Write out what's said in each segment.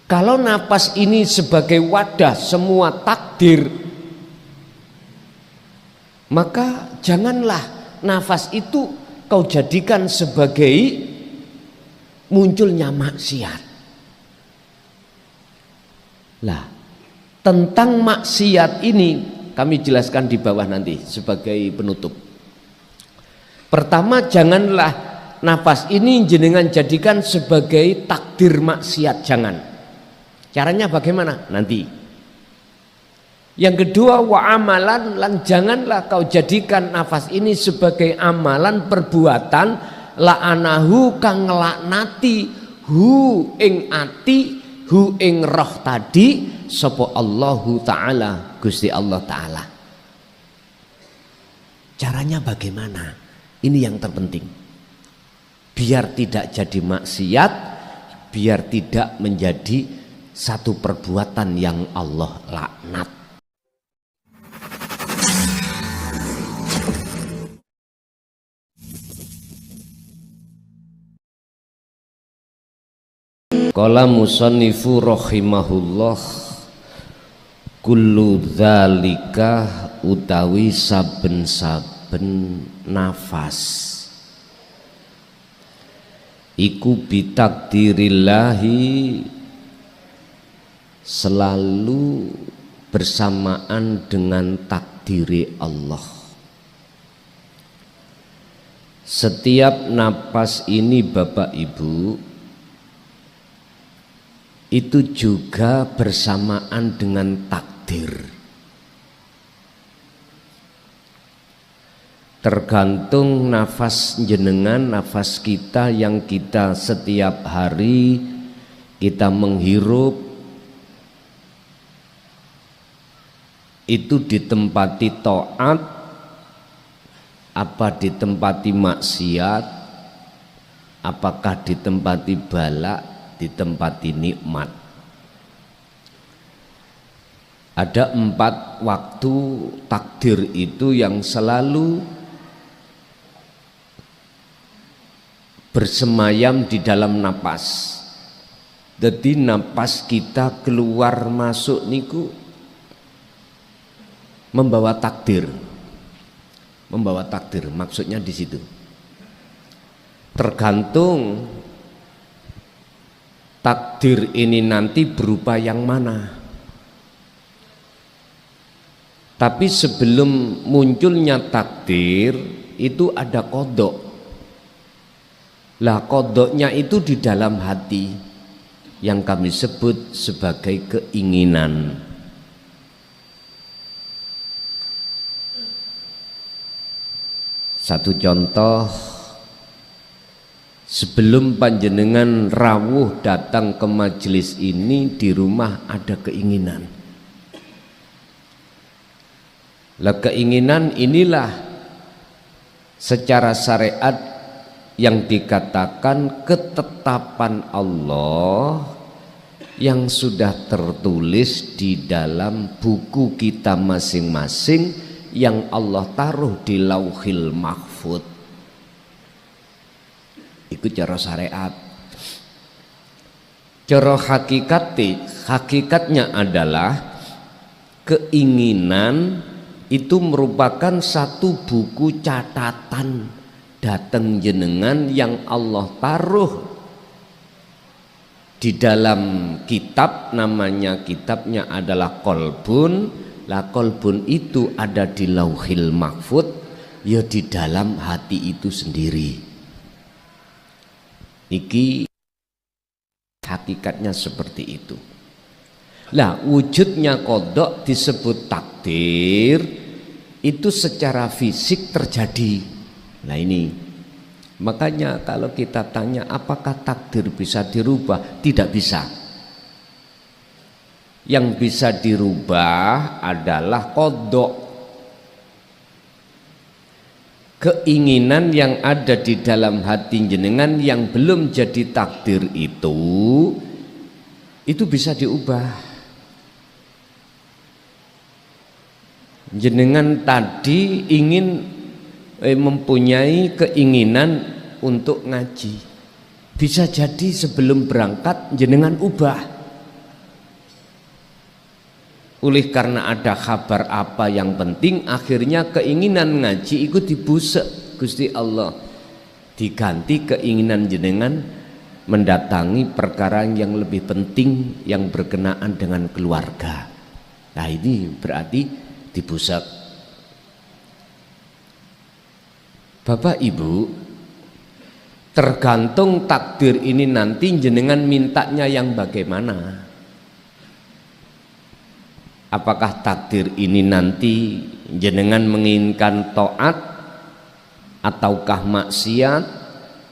Kalau napas ini sebagai wadah semua takdir, maka janganlah nafas itu kau jadikan sebagai munculnya maksiat. Lah, tentang maksiat ini kami jelaskan di bawah nanti sebagai penutup. Pertama, janganlah nafas ini jenengan jadikan sebagai takdir maksiat, jangan. Caranya bagaimana? Nanti. Yang kedua, wa amalan, lan janganlah kau jadikan nafas ini sebagai amalan perbuatan la'anahu kang nglaknati hu ing ati hu ing roh tadi sapa Allahu taala, Gusti Allah taala. Caranya bagaimana? Ini yang terpenting. Biar tidak jadi maksiat, biar tidak menjadi satu perbuatan yang Allah laknat. Qala musannifu rahimahullah, kullu dzalika utawi saben-saben nafas iku bitakdirillahi selalu bersamaan dengan takdiri Allah. Setiap napas ini Bapak Ibu itu juga bersamaan dengan takdir. Tergantung nafas jenengan, nafas kita yang kita setiap hari kita menghirup itu ditempati taat apa ditempati maksiat, apakah ditempati balak, ditempati nikmat. Ada 4 waktu takdir itu yang selalu bersemayam di dalam napas. Jadi napas kita keluar masuk niku membawa takdir. Membawa takdir maksudnya di situ. Tergantung takdir ini nanti berupa yang mana. Tapi sebelum munculnya takdir itu ada qadha. Lah qadhanya itu di dalam hati yang kami sebut sebagai keinginan. Satu contoh, sebelum panjenengan rawuh datang ke majelis ini, di rumah ada keinginan. Lah keinginan inilah secara syariat yang dikatakan ketetapan Allah yang sudah tertulis di dalam buku kita masing-masing yang Allah taruh di Lauhil Mahfud. Itu cara syariat. Cara hakikatnya adalah keinginan itu merupakan satu buku catatan datang jenengan yang Allah taruh di dalam kitab, namanya kitabnya adalah Qalbun. Lah Qalbun itu ada di Lauhil Mahfud, ya di dalam hati itu sendiri. Iki hakikatnya seperti itu. Lah wujudnya qadha disebut takdir itu secara fisik terjadi. Nah ini makanya kalau kita tanya apakah takdir bisa dirubah, tidak bisa. Yang bisa dirubah adalah qadha. Keinginan yang ada di dalam hati jenengan yang belum jadi takdir itu bisa diubah. Jenengan tadi ingin mempunyai keinginan untuk ngaji, bisa jadi sebelum berangkat jenengan ubah. Oleh karena ada kabar apa yang penting, akhirnya keinginan ngaji ikut dibusek Gusti Allah, diganti keinginan jenengan mendatangi perkara yang lebih penting yang berkenaan dengan keluarga. Nah ini berarti dibusek. Bapak Ibu, tergantung takdir ini nanti jenengan mintanya yang bagaimana. Apakah takdir ini nanti jenengan menginginkan taat ataukah maksiat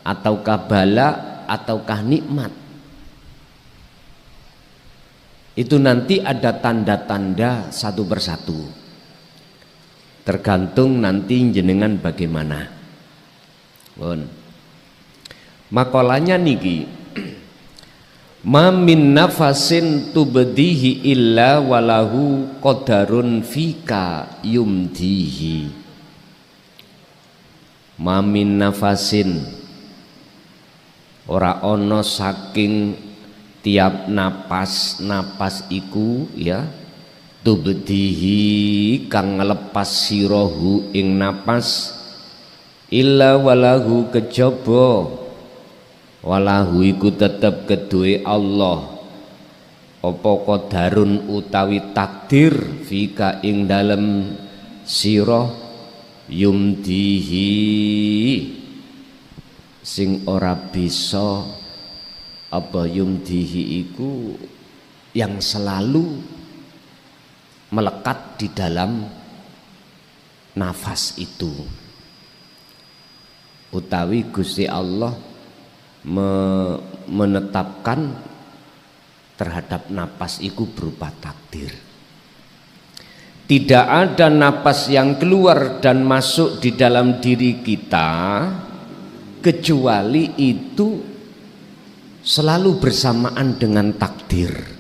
ataukah bala ataukah nikmat? Itu nanti ada tanda-tanda satu persatu. Tergantung nanti jenengan bagaimana. Makalahnya niki, ma min nafasin tubdihi illa walahu qadarun fika yumdihi. Ma min nafasin, ora ono saking tiap napas iku ya, tubdihi kang ngelepas sirohu ing napas, illa walahu kejaba, walahu iku tetep kedue Allah apa qadarun utawi takdir fika ing dalem sira yumdihi sing ora bisa apa yumdihi iku yang selalu melekat di dalam nafas itu, utawi Gusti Allah menetapkan terhadap napas itu berupa takdir. Tidak ada napas yang keluar dan masuk di dalam diri kita kecuali itu selalu bersamaan dengan takdir.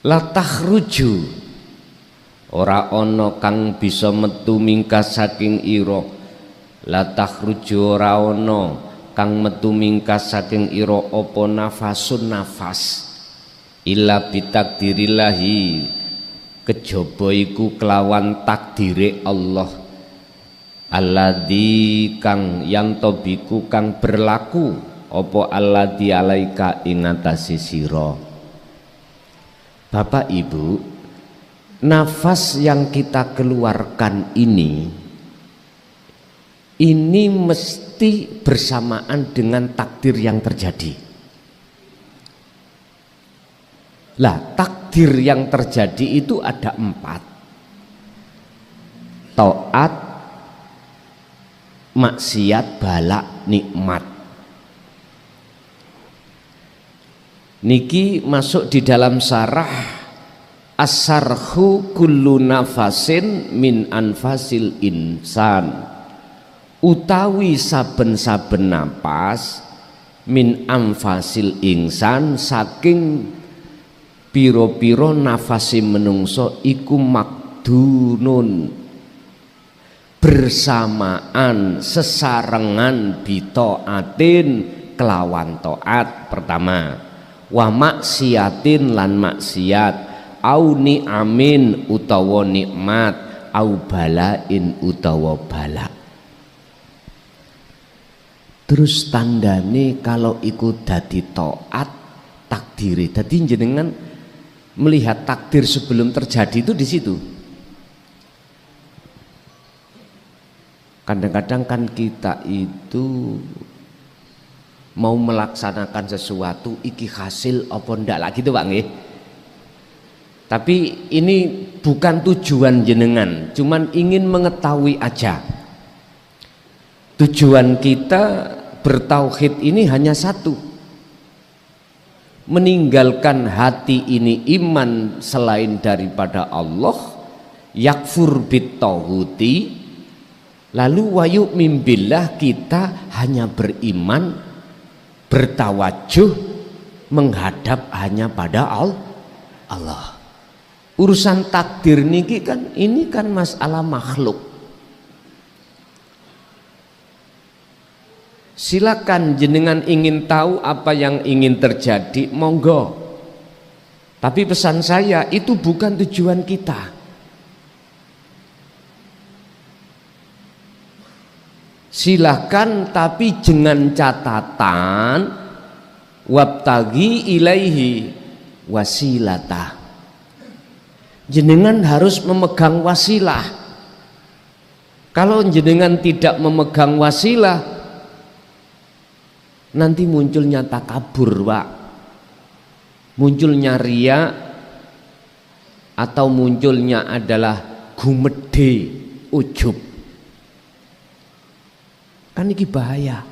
La takhruju, ora ono kang bisa metu mingkas saking ira. La takhruju, ora ono kang metu mingkas saking ira apa nafasun nafas illa bitakdirillahi, kejaba iku kelawan takdire Allah. Alladzi kang yantobiku kang berlaku apa alladzi alaika ing atase sira. Bapak Ibu, nafas yang kita keluarkan ini mesti bersamaan dengan takdir yang terjadi. Lah, takdir yang terjadi itu ada 4: taat, maksiat, bala, nikmat. Niki masuk di dalam sarah as-sarhu kullu nafasin min anfasil insan, utawi saben-saben napas min anfasil insan saking piro-piro nafasi menungso iku makdunun, bersamaan sesarengan bitaatin kelawan taat pertama, wa maksiatin lan maksiat, au ni'amin utawa nikmat, au balain utawa bala. Terus tandane kalau ikut dadi taat takdiri. Dadi jenengan melihat takdir sebelum terjadi itu di situ. Kadang-kadang kan kita itu mau melaksanakan sesuatu iki hasil apa ndak lah gitu Pak nggih. Tapi ini bukan tujuan jenengan, cuman ingin mengetahui aja. Tujuan kita bertauhid ini hanya satu, meninggalkan hati ini iman selain daripada Allah, yakfur bit tauhuti, lalu wayu mimbillah, kita hanya beriman, bertawajuh menghadap hanya pada Allah. Urusan takdir niki kan ini kan masalah makhluk. Silakan jenengan ingin tahu apa yang ingin terjadi, monggo. Tapi pesan saya, itu bukan tujuan kita. Silakan, tapi dengan catatan wabtagi ilaihi wasilata. Jenengan harus memegang wasilah. Kalau jenengan tidak memegang wasilah, nanti munculnya takabur, Pak. Munculnya ria, atau munculnya adalah gumede, ujub. Kan ini bahaya.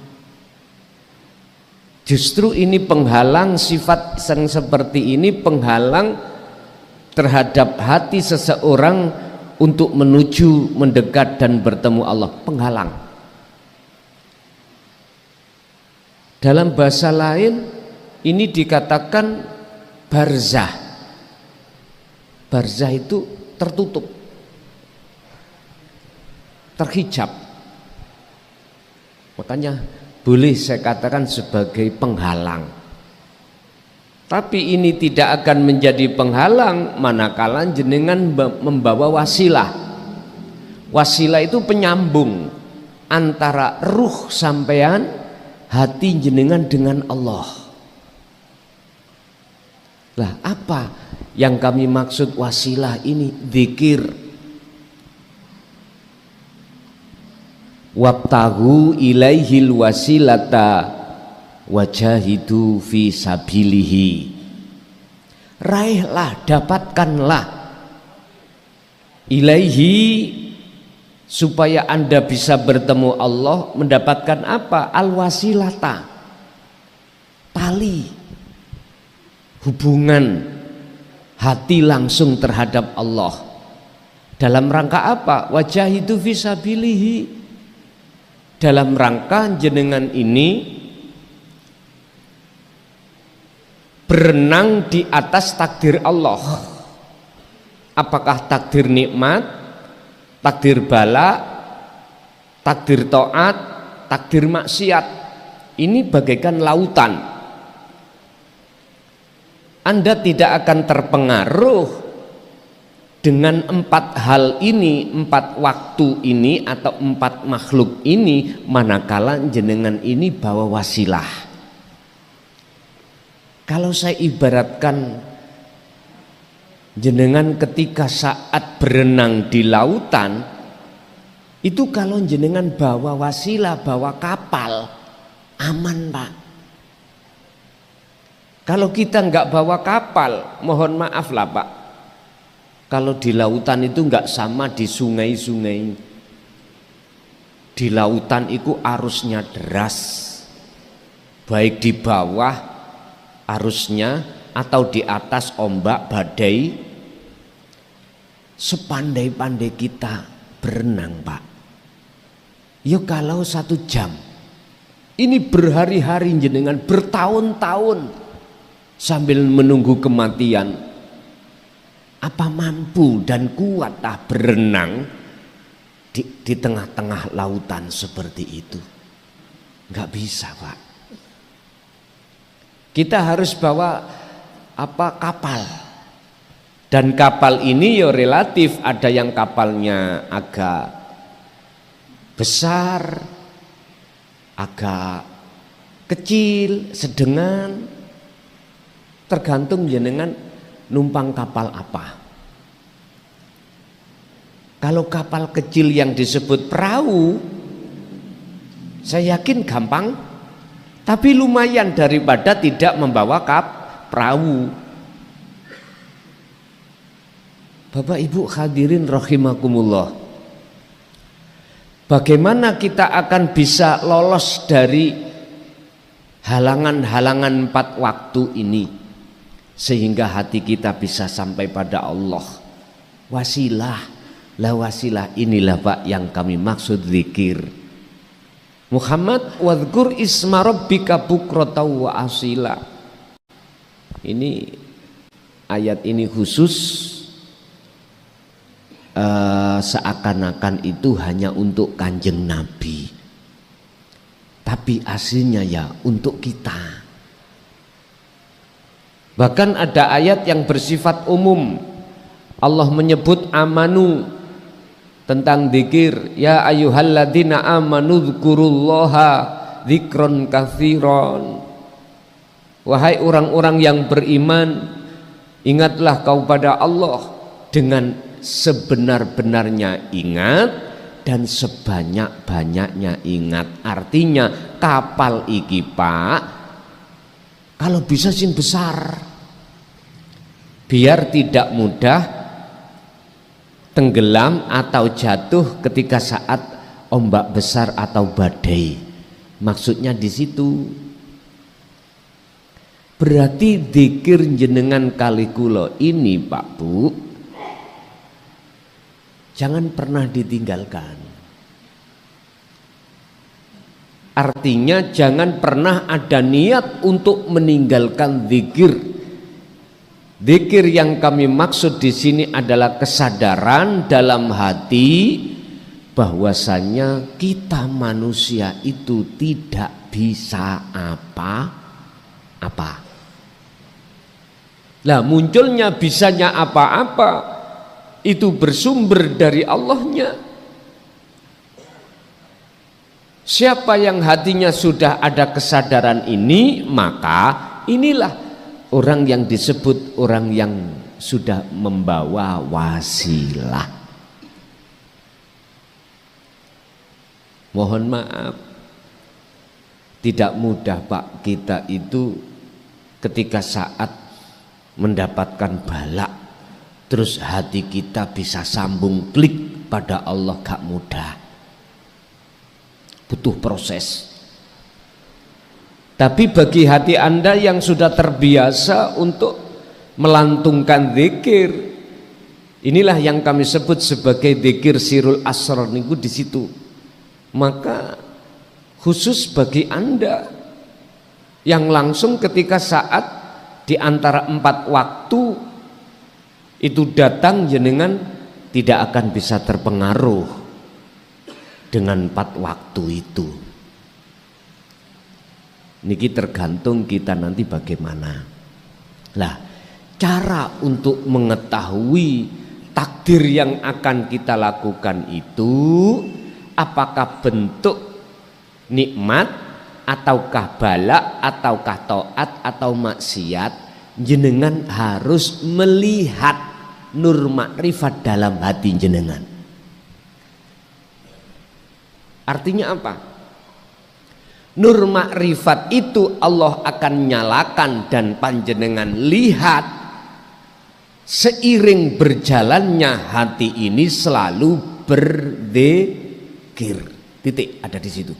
Justru ini penghalang, sifat yang seperti ini penghalang terhadap hati seseorang untuk menuju, mendekat dan bertemu Allah. Penghalang. Dalam bahasa lain ini dikatakan barzah. Barzah itu tertutup, terhijab. Makanya boleh saya katakan sebagai penghalang. Tapi ini tidak akan menjadi penghalang manakala jenengan membawa wasilah. Wasilah itu penyambung antara ruh sampean, hati jenengan dengan Allah. Lah apa yang kami maksud wasilah ini? Dzikir. Wabtagu ilaihil wasilata wajahidu fi sabilihi. Raihlah, dapatkanlah ilaihi, supaya Anda bisa bertemu Allah, mendapatkan apa? Al-wasilata, tali hubungan hati langsung terhadap Allah. Dalam rangka apa? Wajahidu fisabilihi, dalam rangka jenengan ini berenang di atas takdir Allah. Apakah takdir nikmat, takdir bala, takdir taat, takdir maksiat. Ini bagaikan lautan. Anda tidak akan terpengaruh dengan 4 hal ini, 4 waktu ini atau 4 makhluk ini manakala jenengan ini bawa wasilah. Kalau saya ibaratkan jenengan ketika saat berenang di lautan, itu kalau jenengan bawa wasilah, bawa kapal, aman, Pak. Kalau kita nggak bawa kapal, mohon maaf lah, Pak. Kalau di lautan itu nggak sama di sungai-sungai. Di lautan itu arusnya deras, baik di bawah arusnya atau di atas ombak badai. Sepandai-pandai kita berenang, Pak, ya kalau 1 jam, ini berhari-hari jenengan, bertahun-tahun sambil menunggu kematian. Apa mampu dan kuatkah berenang di tengah-tengah lautan seperti itu? Nggak bisa, Pak. Kita harus bawa kapal. Dan kapal ini ya relatif, ada yang kapalnya agak besar, agak kecil, sedengan, tergantung jenengan numpang kapal apa. Kalau kapal kecil yang disebut perahu, saya yakin gampang, tapi lumayan daripada tidak membawa perahu. Bapak Ibu hadirin rahimakumullah, bagaimana kita akan bisa lolos dari halangan-halangan 4 waktu ini sehingga hati kita bisa sampai pada Allah? Wasilah, la wasilah inilah, Pak, yang kami maksud zikir. Muhammad wadhkur isma rabbika bukrata wa asila. Ini ayat ini khusus, seakan-akan itu hanya untuk Kanjeng Nabi. tapi aslinya ya untuk kita. Bahkan ada ayat yang bersifat umum. Allah menyebut amanu tentang zikir, ya ayyuhalladzina amanu dzkurullaha dzikron katsiron. Wahai orang-orang yang beriman, ingatlah kau pada Allah dengan sebenar-benarnya ingat dan sebanyak-banyaknya ingat. Artinya kapal iki Pak, kalau bisa sing besar, biar tidak mudah tenggelam atau jatuh ketika saat ombak besar atau badai. Maksudnya di situ. Berarti dzikir jenengan kali kula ini Pak Bu, jangan pernah ditinggalkan. Artinya jangan pernah ada niat untuk meninggalkan dzikir. Dzikir yang kami maksud di sini adalah kesadaran dalam hati bahwasanya kita manusia itu tidak bisa apa-apa. Lah munculnya bisanya apa-apa itu bersumber dari Allahnya. Siapa yang hatinya sudah ada kesadaran ini, maka inilah orang yang disebut orang yang sudah membawa wasilah. Mohon maaf, tidak mudah Pak kita itu ketika saat mendapatkan balak terus hati kita bisa sambung klik pada Allah, gak mudah, butuh proses. Tapi bagi hati Anda yang sudah terbiasa untuk melantungkan zikir, inilah yang kami sebut sebagai zikir sirul asrar niku di situ. Maka khusus bagi Anda yang langsung ketika saat di antara 4 waktu itu datang, jenengan tidak akan bisa terpengaruh dengan 4 waktu itu. Niki tergantung kita nanti bagaimana. Lah, cara untuk mengetahui takdir yang akan kita lakukan itu apakah bentuk nikmat ataukah bala, ataukah taat atau maksiat, jenengan harus melihat nur makrifat dalam hati jenengan. Artinya apa? Nur makrifat itu Allah akan nyalakan dan panjenengan lihat seiring berjalannya hati ini selalu berzikir. Titik ada di situ.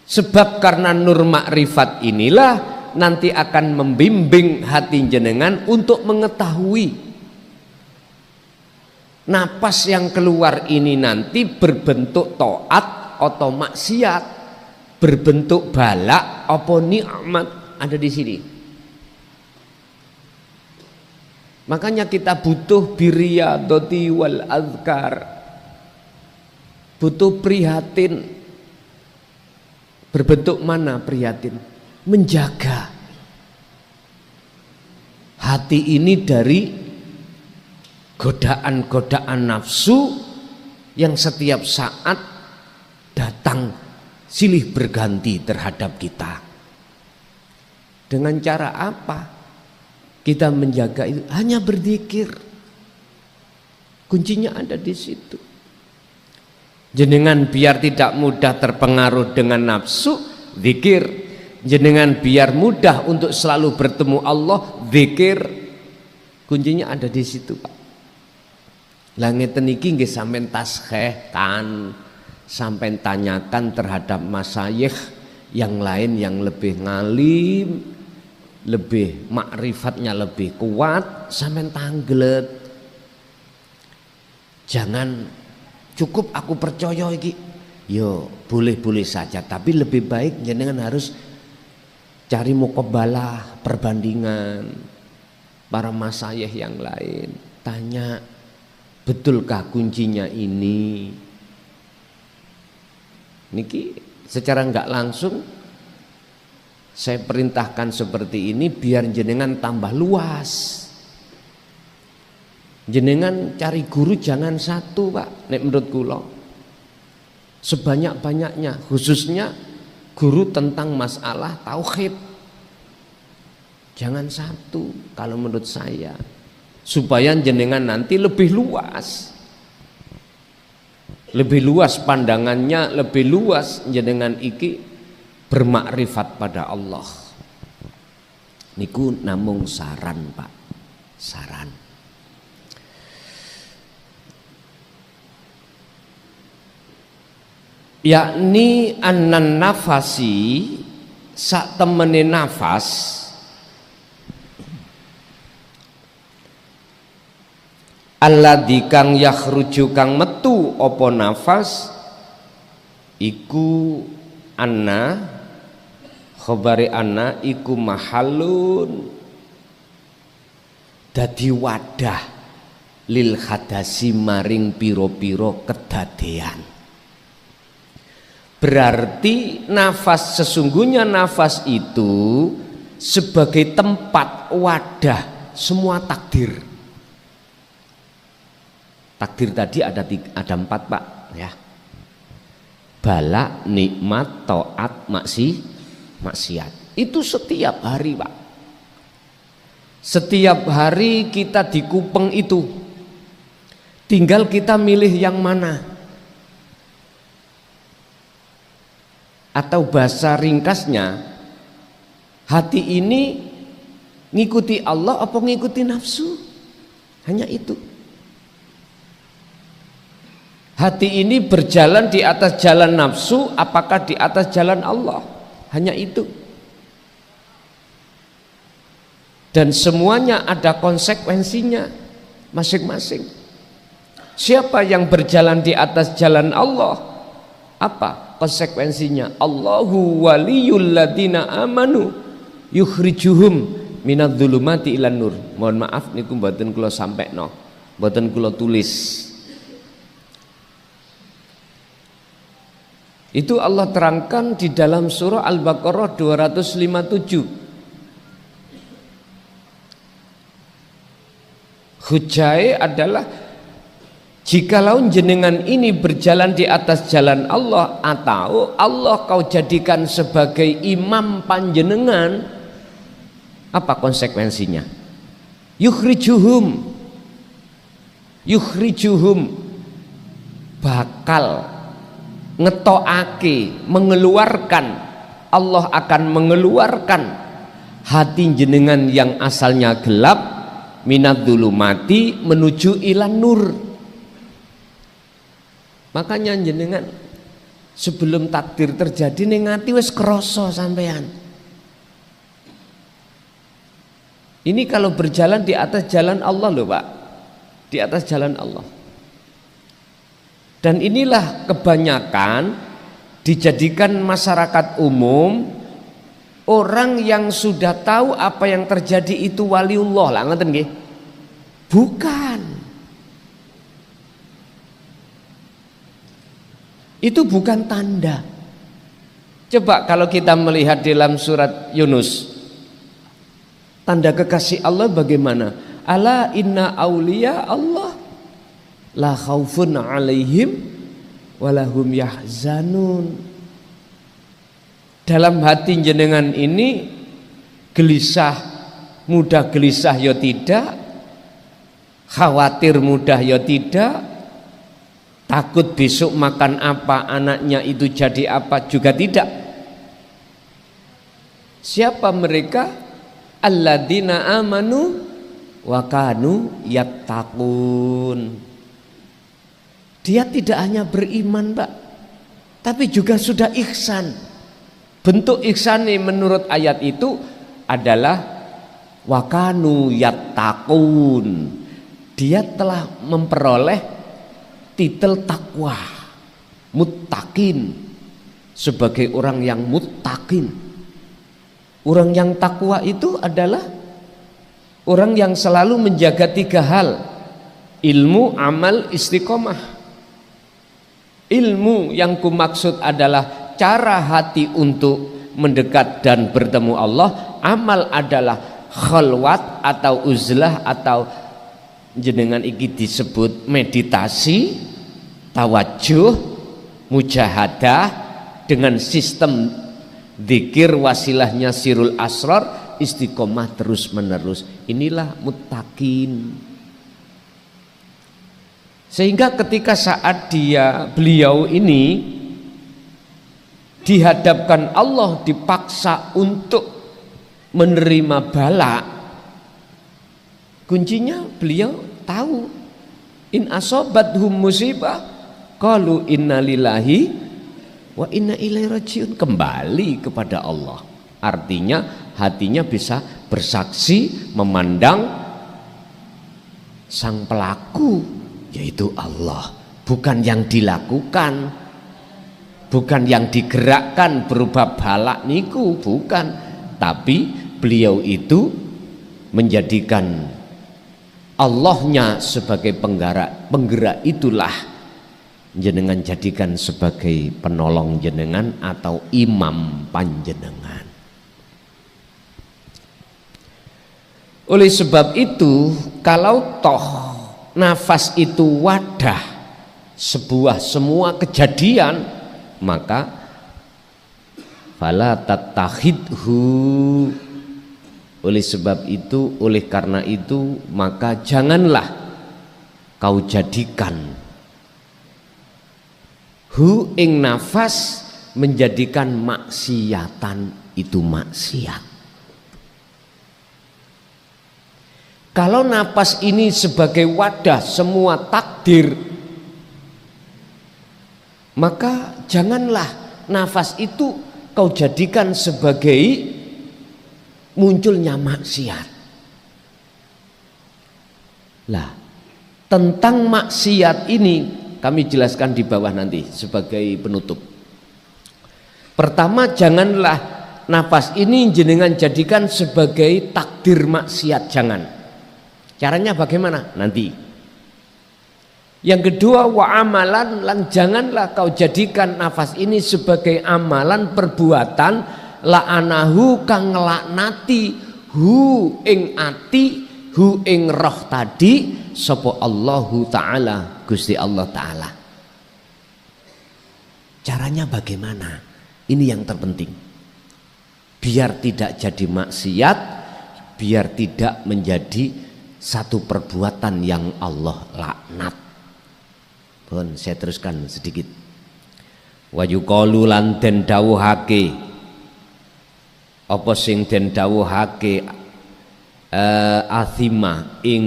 Sebab karena nur makrifat inilah nanti akan membimbing hati jenengan untuk mengetahui napas yang keluar ini nanti berbentuk taat atau maksiat, berbentuk balak atau nikmat, ada di sini. Makanya kita butuh biriyadati wal azkar, butuh prihatin. Berbentuk mana prihatin? Menjaga hati ini dari godaan-godaan nafsu yang setiap saat datang silih berganti terhadap kita. Dengan cara apa kita menjaga itu? Hanya berzikir. Kuncinya ada di situ. Jenengan biar tidak mudah terpengaruh dengan nafsu, zikir. Jenengan biar mudah untuk selalu bertemu Allah, zikir. Kuncinya ada di situ Pak. Langeten iki nggih sampean taskhehkan, sampean tanyakan terhadap masyayikh yang lain yang lebih ngalim, lebih makrifatnya lebih kuat, sampean tanglet. Jangan cukup aku percaya iki, yo boleh-boleh saja, tapi lebih baik jenengan harus cari muqabalah, perbandingan para masyayikh yang lain. Tanya, betulkah kuncinya ini? Niki secara nggak langsung saya perintahkan seperti ini biar jenengan tambah luas. Jenengan cari guru jangan satu, Pak, nek menurut kula. Sebanyak-banyaknya, khususnya guru tentang masalah tauhid. Jangan satu kalau menurut saya. Supaya jenengan nanti lebih luas. Lebih luas pandangannya, lebih luas jenengan iki bermakrifat pada Allah. Niku namung saran, Pak. Saran. Yakni anan nafasi sak temene nafas alladzi kang yakhruju kang metu apa nafas iku anna khabari anna iku mahalun dadi wadah lil hadasi maring piro-piro kedadean. Berarti nafas, sesungguhnya nafas itu sebagai tempat wadah semua takdir. Takdir tadi ada 4, Pak, ya. Bala, nikmat, taat, maksiat. Itu setiap hari, Pak. Setiap hari kita dikupeng itu. Tinggal kita milih yang mana. Atau bahasa ringkasnya, hati ini ngikuti Allah apa ngikuti nafsu? Hanya itu. Hati ini berjalan di atas jalan nafsu apakah di atas jalan Allah? Hanya itu. Dan semuanya ada konsekuensinya masing-masing. Siapa yang berjalan di atas jalan Allah? Apa konsekuensinya? Allahu waliyul ladina amanu yukhrijuhum minadh-dhulumati ilan nur. Mohon maaf niku mboten kula sampekno, mboten kula tulis. Itu Allah terangkan di dalam surah Al-Baqarah 257. Hujai adalah jikalau jenengan ini berjalan di atas jalan Allah atau Allah kau jadikan sebagai imam panjenengan, apa konsekuensinya? Yukhrijuhum bakal ngetokake, mengeluarkan, Allah akan mengeluarkan hati jenengan yang asalnya gelap minadh-dhulumati menuju ilan nur. Makanya jenengan sebelum takdir terjadi ning ati wis krasa sampean. Ini kalau berjalan di atas jalan Allah loh, Pak. Di atas jalan Allah. Dan inilah kebanyakan dijadikan masyarakat umum orang yang sudah tahu apa yang terjadi itu waliullah lah, ngoten nggih? Bukan. Itu bukan tanda. Coba kalau kita melihat dalam surat Yunus, tanda kekasih Allah bagaimana? Ala inna auliya Allah la khaufun alaihim walahum yahzanun. Dalam hati jenengan ini gelisah, mudah gelisah ya tidak, khawatir mudah ya tidak, takut besok makan apa, anaknya itu jadi apa juga tidak. Siapa mereka? Alladzina amanu wa kanu yattaqun. Dia tidak hanya beriman, Pak, tapi juga sudah ihsan. Bentuk ihsan ini menurut ayat itu adalah wa kanu yattaqun. Dia telah memperoleh titel takwa, muttaqin, sebagai orang yang muttaqin. Orang yang takwa itu adalah orang yang selalu menjaga 3 hal: ilmu, amal, istiqomah. Ilmu yang kumaksud adalah cara hati untuk mendekat dan bertemu Allah. Amal adalah khalwat atau uzlah atau jenengan iki disebut meditasi, tawajuh, mujahadah dengan sistem zikir wasilahnya sirul asrar, istiqomah terus menerus. Inilah muttaqin. Sehingga ketika saat beliau ini dihadapkan Allah, dipaksa untuk menerima bala, kuncinya beliau tahu, in asobathum musibah qalu inna lillahi wa inna ilaihi rajiun, kembali kepada Allah. Artinya hatinya bisa bersaksi memandang sang pelaku, yaitu Allah, bukan yang dilakukan, bukan yang digerakkan berupa balak niku, bukan, tapi beliau itu menjadikan Allahnya sebagai penggerak itulah jenengan jadikan sebagai penolong jenengan atau imam panjenengan. Oleh sebab itu, kalau toh nafas itu wadah semua kejadian, maka fala tattakhidhu, oleh karena itu maka janganlah kau jadikan hu ing nafas menjadikan maksiatan itu maksiat. Kalau nafas ini sebagai wadah semua takdir, maka janganlah nafas itu kau jadikan sebagai munculnya maksiat. Lah, tentang maksiat ini kami jelaskan di bawah nanti sebagai penutup. Pertama, janganlah nafas ini jenengan jadikan sebagai takdir maksiat, jangan. Caranya bagaimana? Nanti. Yang kedua, wa amalan, lan janganlah kau jadikan nafas ini sebagai amalan perbuatan la'anahu kang nglaknati hu ing ati, hu ing roh tadi sapa Allahu taala, Gusti Allah taala. Caranya bagaimana? Ini yang terpenting. Biar tidak jadi maksiat, biar tidak menjadi satu perbuatan yang Allah laknat. Pun saya teruskan sedikit. Wa yuqalu lan den dawuhake, apa sing den dawuhake athima ing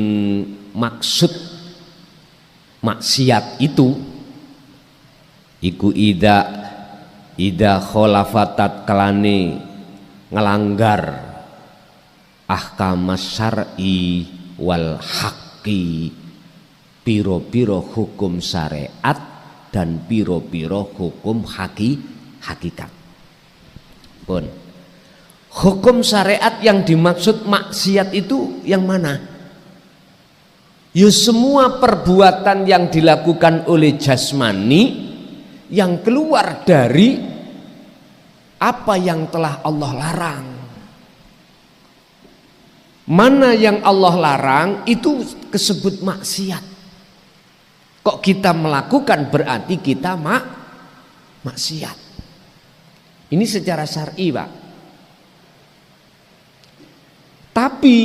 maksud maksiat itu iku ida kholafatat kalane ngelanggar ahkam syar'i wal haqqi, piro-piro hukum syariat dan piro-piro hukum hakikat. Pun hukum syariat yang dimaksud maksiat itu yang mana? Ya semua perbuatan yang dilakukan oleh jasmani yang keluar dari apa yang telah Allah larang. Mana yang Allah larang itu disebut maksiat. Kok kita melakukan berarti kita maksiat. Ini secara syar'i, Pak. Tapi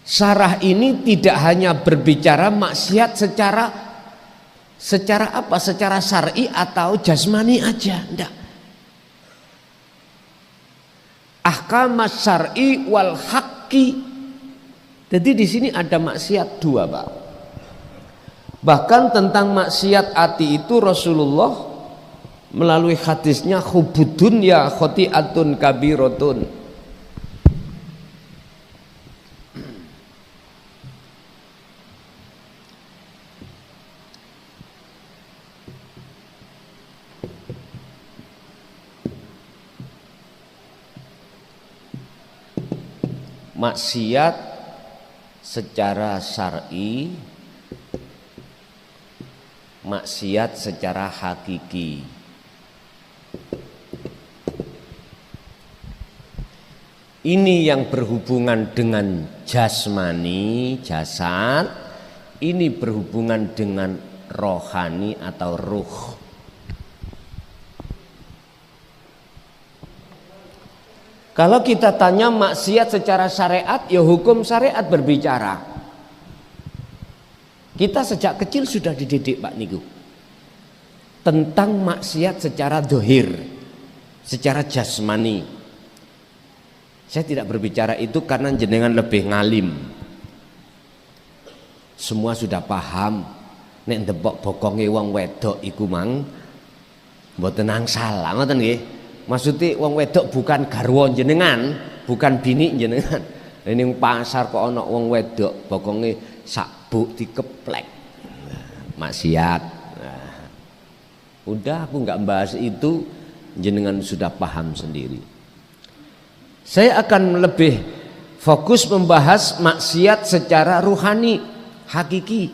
syarah ini tidak hanya berbicara maksiat secara apa? Secara syar'i atau jasmani aja, enggak. Ahkam syar'i wal haqqi. Jadi di sini ada maksiat dua, Pak. Bahkan tentang maksiat hati itu Rasulullah melalui hadisnya hubbud dunya khoti'atun kabiratun. Maksiat secara syar'i maksiat secara hakiki. Ini yang berhubungan dengan jasmani, jasad. Ini berhubungan dengan rohani atau ruh. Kalau kita tanya maksiat secara syariat, ya hukum syariat berbicara. Kita sejak kecil sudah dididik Pak Niku tentang maksiat secara dohir, secara jasmani. Saya tidak berbicara itu karena jenengan lebih ngalim. Semua sudah paham. Nek ndebok bokonge wong wedok iku mang mboten angsal, ngoten nggih. Maksudnya wong wedok bukan garwa jenengan, bukan bini jenengan. Ini pasar kok ana wong wedok bokonge sabuk dikeplek. Maksiat. Nah, udah aku nggak bahas itu, jenengan sudah paham sendiri. Saya akan lebih fokus membahas maksiat secara ruhani, hakiki.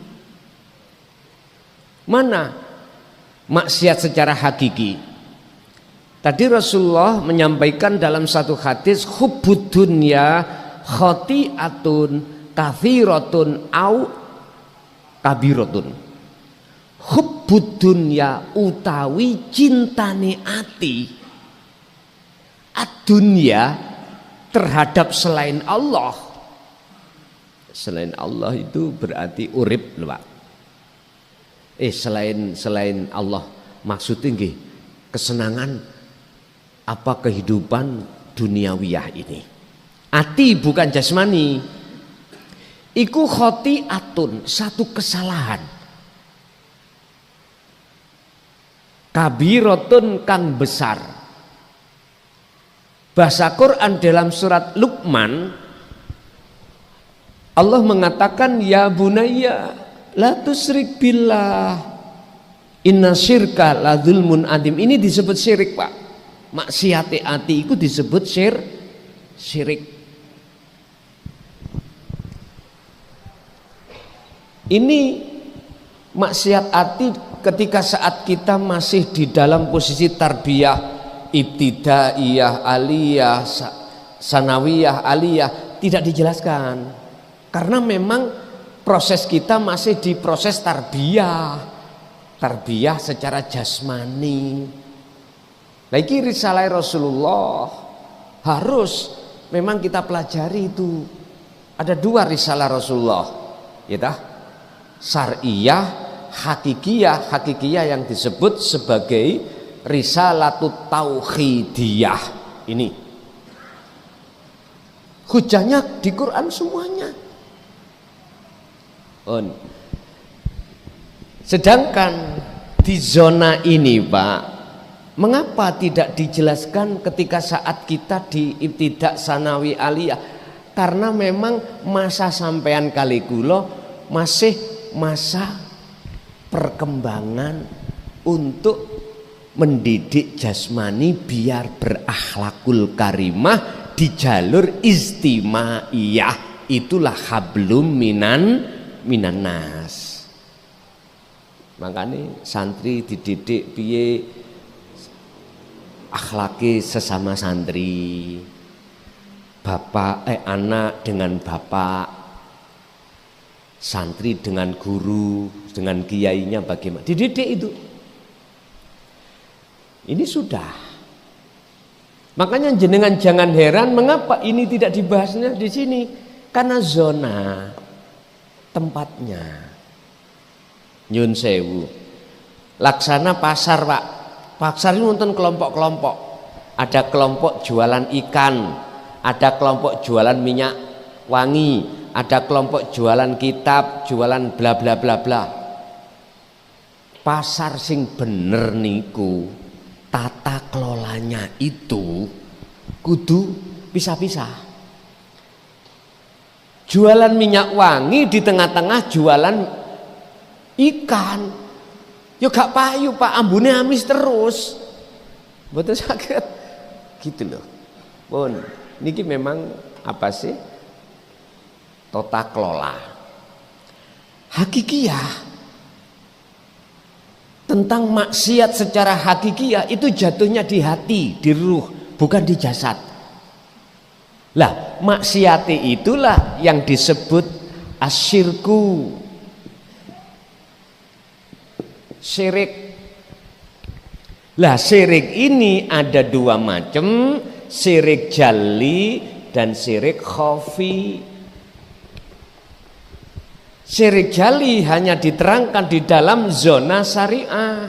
Mana maksiat secara hakiki? Tadi Rasulullah menyampaikan dalam satu hadis, hubbud dunya khati'atun kathiratun au kabiratun. Hubbud dunya utawi cintane ati ad-dunya terhadap selain Allah. Selain Allah itu berarti urip lho Pak. Selain Allah maksudnya nggih kesenangan apa kehidupan duniawiyah ini. Ati bukan jasmani. Iku khoti'atun, satu kesalahan. Kabiratun kang besar. Bahasa Quran dalam surat Luqman Allah mengatakan ya bunayya la tusyrik billah inna syirka la dzulmun adim. Ini disebut syirik Pak. Maksiate ati itu disebut syirik. Ini maksiat ati ketika saat kita masih di dalam posisi tarbiyah ibtidaiyah, aliyah, sanawiyah, aliyah tidak dijelaskan. Karena memang proses kita masih di proses tarbiyah secara jasmani. Lagi risalah Rasulullah harus memang kita pelajari itu. Ada dua risalah Rasulullah, ya syar'iyah, hakikiyah. Hakikiyah yang disebut sebagai risalatut tauhidiyah. Ini hujahnya di Quran semuanya. Sedangkan di zona ini Pak, mengapa tidak dijelaskan ketika saat kita di ibtidak sanawi aliyah? Karena memang masa sampean kali kula masih masa perkembangan untuk mendidik jasmani biar berakhlakul karimah di jalur istimaiyah. Itulah hablum minan nas. Makanya santri dididik piye akhlaki sesama santri, anak dengan bapak, santri dengan guru, dengan kiainya bagaimana dididik itu. Ini sudah. Makanya jenengan jangan heran mengapa ini tidak dibahasnya di sini, karena zona tempatnya. Nyun sewu, laksana pasar Pak. Pasar ini nonton kelompok-kelompok. Ada kelompok jualan ikan, ada kelompok jualan minyak wangi, ada kelompok jualan kitab, jualan bla bla bla bla. Pasar sing bener niku, tata kelolanya itu kudu pisah-pisah. Jualan minyak wangi di tengah-tengah jualan ikan. Ya gak payu Pak, ambune amis terus. Betul sakit. Gitu loh. Pun niki memang apa sih? Tata kelola. Hakikiyah tentang maksiat secara hakikiyah itu jatuhnya di hati, di ruh, bukan di jasad. Lah, maksiat itulah yang disebut asyirku, syirik. Lah, syirik ini ada dua macam, syirik jali dan syirik khafi. Syirik jali hanya diterangkan di dalam zona syariah.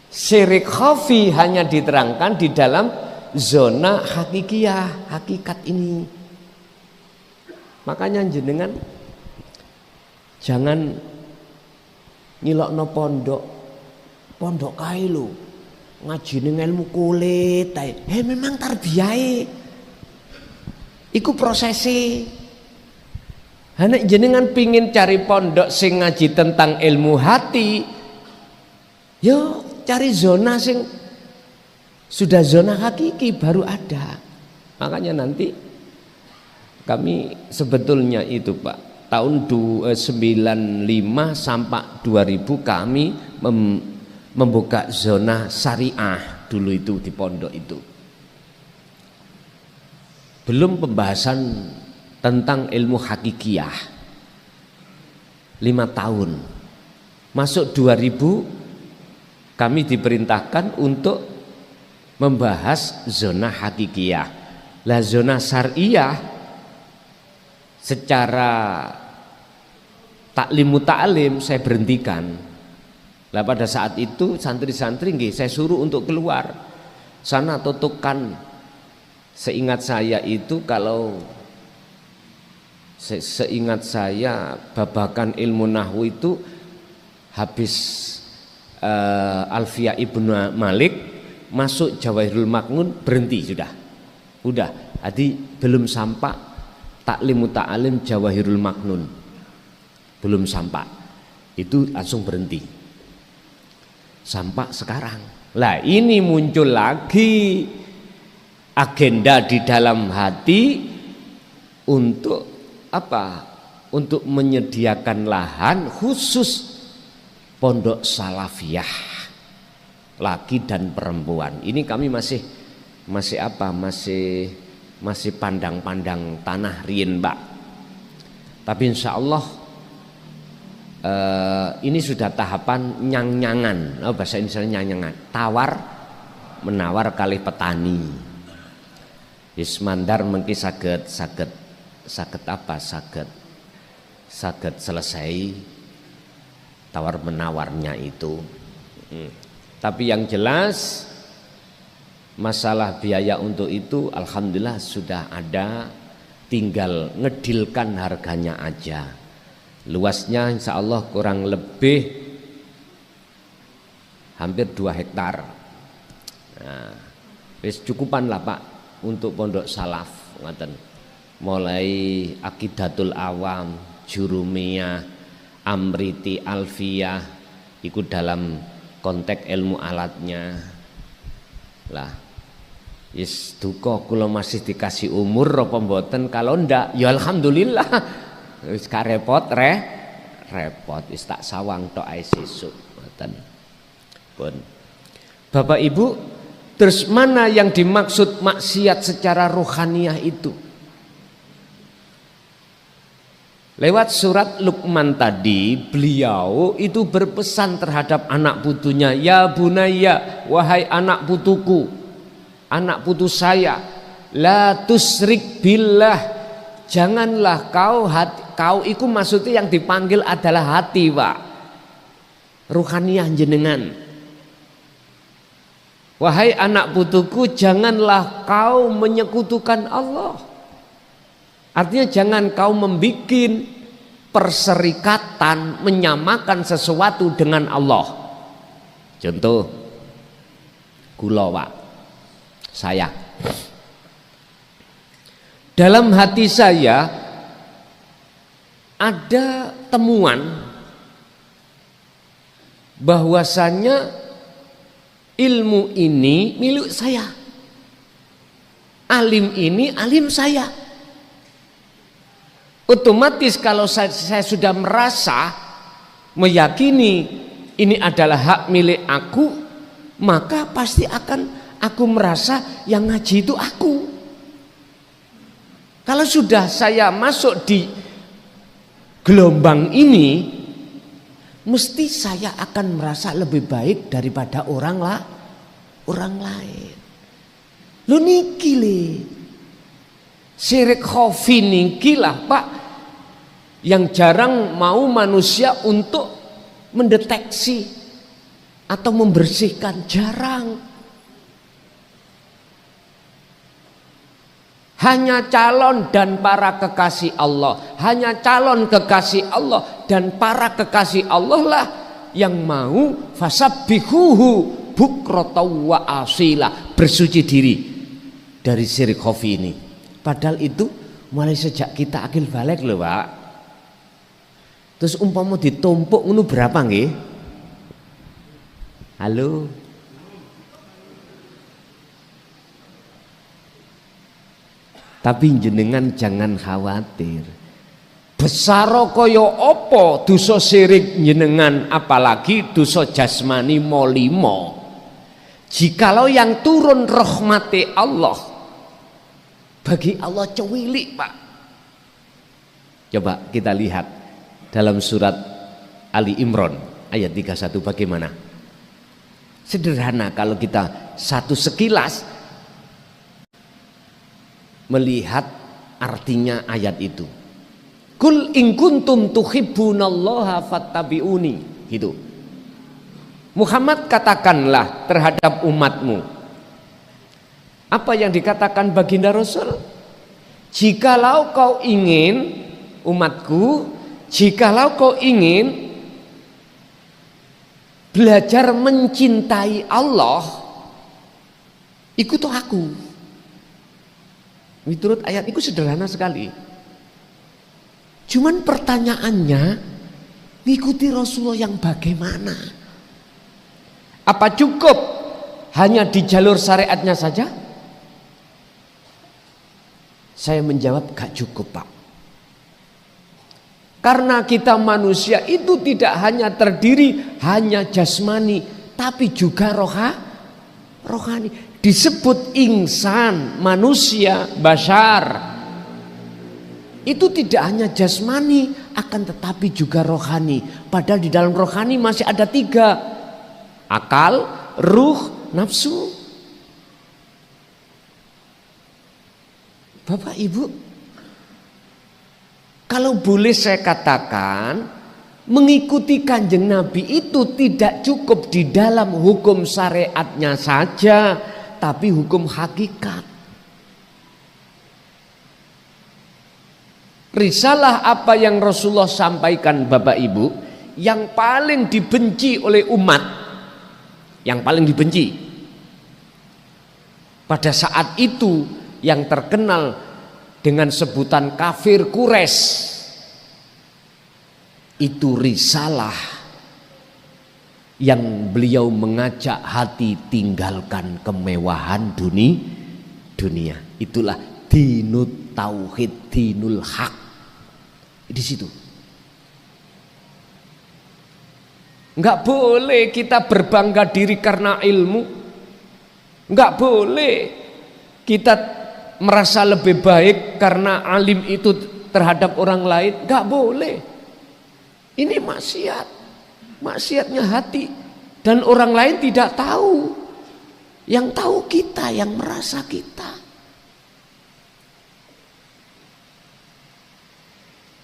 Syirik khafi hanya diterangkan di dalam zona hakikiyah, hakikat ini. Makanya jenengan jangan nyilokno pondok kae lho. Ngajine ilmu kulit ae. Memang tarbiyahe. Iku prosese. Nek jenengan pingin cari pondok sing ngaji tentang ilmu hati, yo cari zona sing sudah zona hakiki baru ada. Makanya nanti kami sebetulnya itu Pak, tahun 95 sampai 2000 kami membuka zona syariah dulu itu di pondok itu. Belum pembahasan tentang ilmu hakikiyah 5 tahun. Masuk 2000 kami diperintahkan untuk membahas zona hakikiyah. Lah zona syariah secara taklim muta'alim saya berhentikan. Lah pada saat itu santri-santri nggih saya suruh untuk keluar. Sana tutukan. Seingat saya itu kalau seingat saya babakan ilmu nahwu itu habis Alfiyah Ibnu Malik masuk Jawahirul Maknun berhenti sudah. Udah, jadi belum sampai taklim muta'alim Jawahirul Maknun. Belum sampai. Itu langsung berhenti. Sampai sekarang. Lah ini muncul lagi agenda di dalam hati untuk apa? Untuk menyediakan lahan khusus pondok salafiyah laki dan perempuan. Ini kami masih pandang-pandang tanah rien Pak. Tapi insya Allah ini sudah tahapan nyang-nyangan. Bahasa Indonesia nyang-nyangan. Tawar menawar kali petani. Ismandar mengki saged selesai tawar menawarnya itu. Tapi yang jelas masalah biaya untuk itu alhamdulillah sudah ada, tinggal ngedilkan harganya aja. Luasnya insya Allah kurang lebih hampir 2 hektar. Nah, wis cukupan lah Pak untuk pondok salaf ngoten. Mulai Aqidatul Awam, Jurumiyah, Amriti, Alfiyah, ikut dalam konteks ilmu alatnya. Lah, yes duka kula masih dikasih umur apa mboten, kalau ndak ya alhamdulillah. Wis gak repot repot wis tak sawang tok ae sesuk ngoten. Pun. Bapak Ibu, terus mana yang dimaksud maksiat secara rohaniyah itu? Lewat surat Luqman tadi, beliau itu berpesan terhadap anak putunya, ya bunayya, wahai anak putuku, anak putu saya, la tusrik billah, janganlah kau iku maksudnya yang dipanggil adalah hati Pak, ruhaniyah jenengan. Wahai anak putuku, janganlah kau menyekutukan Allah. Artinya jangan kau membikin perserikatan, menyamakan sesuatu dengan Allah. Contoh, kula Pak, saya dalam hati saya ada temuan bahwasanya ilmu ini milik saya, alim ini alim saya. Otomatis kalau saya sudah merasa meyakini ini adalah hak milik aku, maka pasti akan aku merasa yang ngaji itu aku. Kalau sudah saya masuk di gelombang ini, mesti saya akan merasa lebih baik daripada orang lain. Lu niki le. Syirik khafi niki lah Pak, yang jarang mau manusia untuk mendeteksi atau membersihkan, jarang. Hanya calon dan para kekasih Allah, hanya calon kekasih Allah dan para kekasih Allah lah yang mau fasabbihuhu bukratan wa asila, bersuci diri dari syirik khafi ini. Padahal itu mulai sejak kita akil balik loh Pak. Terus umpama ditumpuk ngono berapa nggih? Halo. Tapi jenengan jangan khawatir. Besar kaya apa dosa syirik jenengan, apalagi dosa jasmani molimo. Jikalau yang turun rahmati Allah, bagi Allah cewilik Pak. Coba kita lihat dalam surat Ali Imran ayat 31 bagaimana. Sederhana kalau kita satu sekilas melihat artinya ayat itu. Kul in kuntum tuhibbunallaha fattabi'uni, gitu. Muhammad katakanlah terhadap umatmu. Apa yang dikatakan baginda Rasul? Jikalau kau ingin, umatku, jikalau kau ingin belajar mencintai Allah, ikut aku. Menurut ayat itu sederhana sekali. Cuman pertanyaannya, ngikuti Rasulullah yang bagaimana? Apa cukup hanya di jalur syariatnya saja? Saya menjawab gak cukup Pak. Karena kita manusia itu tidak hanya terdiri hanya jasmani, tapi juga rohani. Disebut insan, manusia, bashar. Itu tidak hanya jasmani, akan tetapi juga rohani. Padahal di dalam rohani masih ada 3. Akal, ruh, nafsu. Bapak Ibu, kalau boleh saya katakan, mengikuti Kanjeng Nabi itu tidak cukup di dalam hukum syariatnya saja, tapi hukum hakikat. Risalah apa yang Rasulullah sampaikan Bapak Ibu, yang paling dibenci oleh umat, yang paling dibenci pada saat itu, yang terkenal dengan sebutan kafir Quraisy, itu risalah yang beliau mengajak hati tinggalkan kemewahan dunia. Itulah dinut tauhid, dinul haq. Di situ. Enggak boleh kita berbangga diri karena ilmu. Enggak boleh kita merasa lebih baik karena alim itu terhadap orang lain. Enggak boleh. Ini maksiat. Maksiatnya hati. Dan orang lain tidak tahu. Yang tahu kita, yang merasa kita.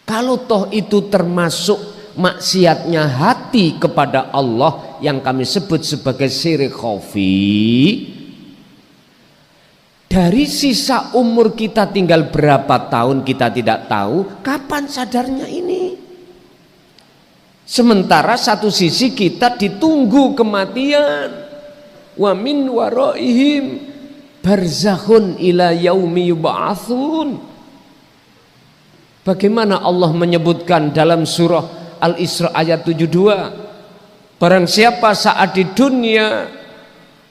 Kalau toh itu termasuk maksiatnya hati kepada Allah yang kami sebut sebagai syirik khafi, dari sisa umur kita tinggal berapa tahun kita tidak tahu, kapan sadarnya ini? Sementara satu sisi kita ditunggu kematian, wa min waraihim barzakhun ila yaumi yub'atsun. Bagaimana Allah menyebutkan dalam surah Al-Isra ayat 72, barang siapa saat di dunia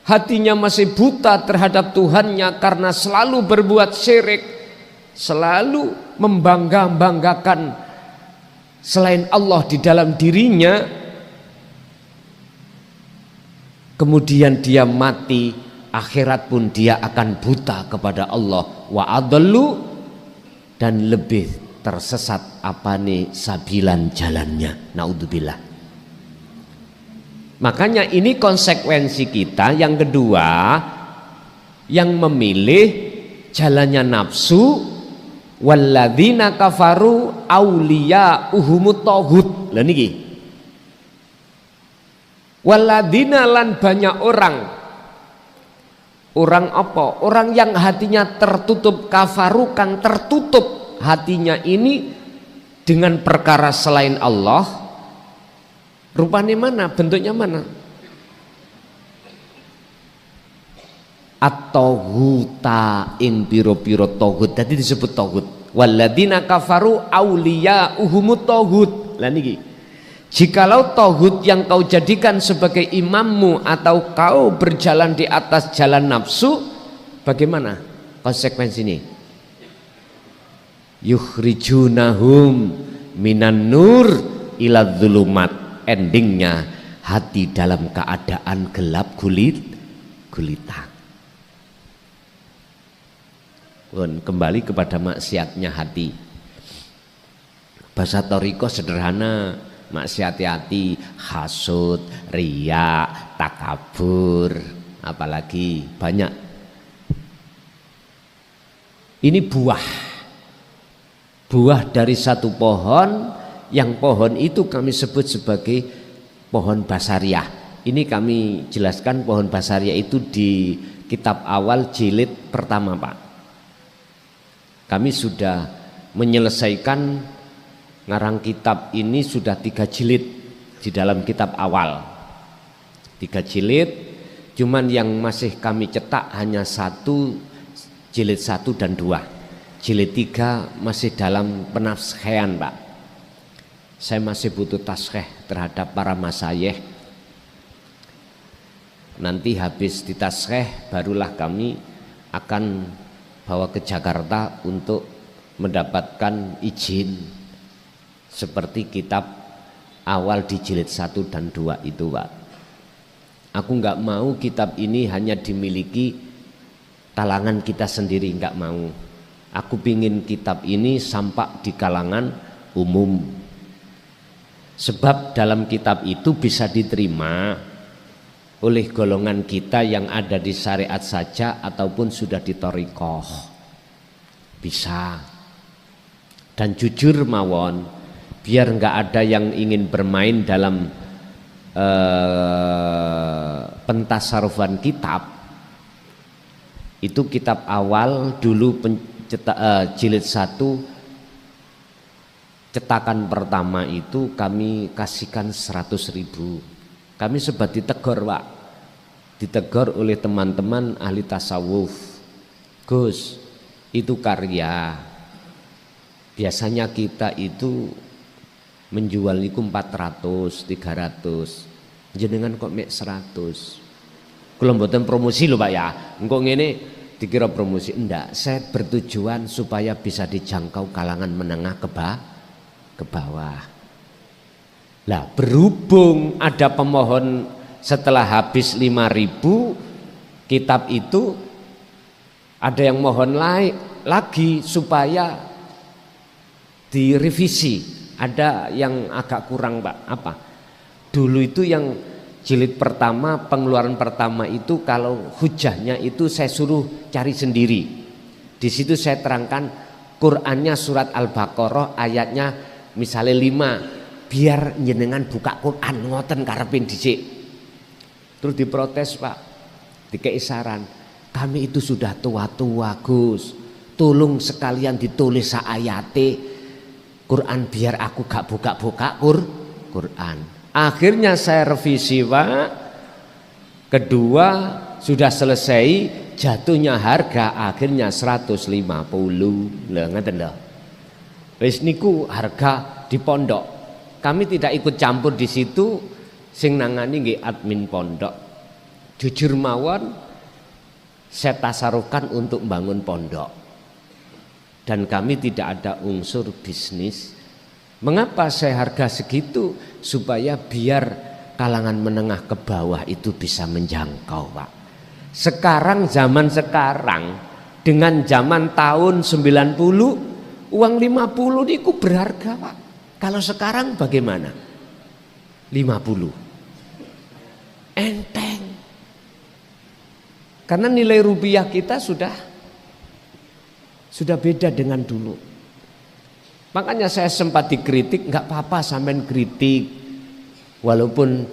hatinya masih buta terhadap Tuhannya karena selalu berbuat syirik, selalu membangga-banggakan selain Allah di dalam dirinya, kemudian dia mati, akhirat pun dia akan buta kepada Allah, wa adallu, dan lebih tersesat apane sabilan jalannya, naudzubillah. Makanya ini konsekuensi kita yang kedua, yang memilih jalannya nafsu, walladzina kafaru auliya uhumut taghut. Lah niki, walladzina, lan banyak orang apa? Orang yang hatinya tertutup, kafaru kang tertutup hatinya ini dengan perkara selain Allah. Rupanya mana? Bentuknya mana? At-taghuta, ing piro-piro taghut. Tadi disebut taghut. Walladzina kafaru auliya uhumut taghut. Lah niki, jikalau taghut yang kau jadikan sebagai imammu atau kau berjalan di atas jalan nafsu, bagaimana konsekuensi ini? Yukhrijunahum minan nur ila dzulumat. Endingnya hati dalam keadaan gelap gulita. Kembali kepada maksiatnya hati. Bahasa Toriko sederhana, maksiat hati, hasud, riya, takabur, apalagi banyak. Ini buah dari satu pohon, yang pohon itu kami sebut sebagai pohon basariah. Ini kami jelaskan pohon basariah itu di kitab awal jilid pertama, Pak. Kami sudah menyelesaikan ngarang kitab ini sudah 3 jilid di dalam kitab awal. 3 jilid, cuman yang masih kami cetak hanya 1, jilid 1 dan 2. Jilid 3 masih dalam penafsiran, Pak. Saya masih butuh taskhih terhadap para masyayikh. Nanti habis ditaskhih barulah kami akan bawa ke Jakarta untuk mendapatkan izin seperti kitab awal di jilid 1 dan 2 itu, Pak. Aku nggak mau kitab ini hanya dimiliki kalangan kita sendiri, nggak mau. Aku pingin kitab ini sampai di kalangan umum. Sebab dalam kitab itu bisa diterima oleh golongan kita yang ada di syariat saja ataupun sudah di thariqah. Bisa. Dan jujur mawon, biar nggak ada yang ingin bermain dalam pentasarufan kitab. Itu kitab awal dulu jilid 1, cetakan pertama itu kami kasihkan 100.000. Kami sempat ditegur, Pak. Ditegur oleh teman-teman ahli tasawuf. Gus, itu karya. Biasanya kita itu menjual itu 400, 300. Jenengan kok mek 100. Kula mboten promosi lho, Pak ya. Engko ngene dikira promosi. Enggak, saya bertujuan supaya bisa dijangkau kalangan menengah ke bawah. Lah berhubung ada pemohon setelah habis 5.000 kitab itu, ada yang mohon lagi supaya direvisi. Ada yang agak kurang, Pak. Apa? Dulu itu yang jilid pertama, pengeluaran pertama itu kalau hujahnya itu saya suruh cari sendiri. Di situ saya terangkan Qur'annya surat Al-Baqarah ayatnya misalnya 5, biar jenengan buka Quran ngoten karepin dhisik. Terus diprotes, Pak. Dikei saran, kami itu sudah tua-tua, Gus. Tolong sekalian ditulis ayate Quran biar aku gak buka-buka Quran. Akhirnya saya revisi, Pak. Kedua sudah selesai, jatuhnya harga akhirnya 150. Lah ngeten lho. Wis niku harga di pondok. Kami tidak ikut campur di situ, sing nangani nggih admin pondok. Jujur mawon saya tasarufkan untuk membangun pondok. Dan kami tidak ada unsur bisnis Mengapa saya harga segitu? Supaya biar kalangan menengah ke bawah itu bisa menjangkau, Pak. Sekarang zaman sekarang dengan zaman tahun 90 uang 50 niku berharga, Pak. Kalau sekarang bagaimana? 50 enteng. Karena nilai rupiah kita sudah beda dengan dulu. Makanya saya sempat dikritik, nggak apa-apa sampean kritik, walaupun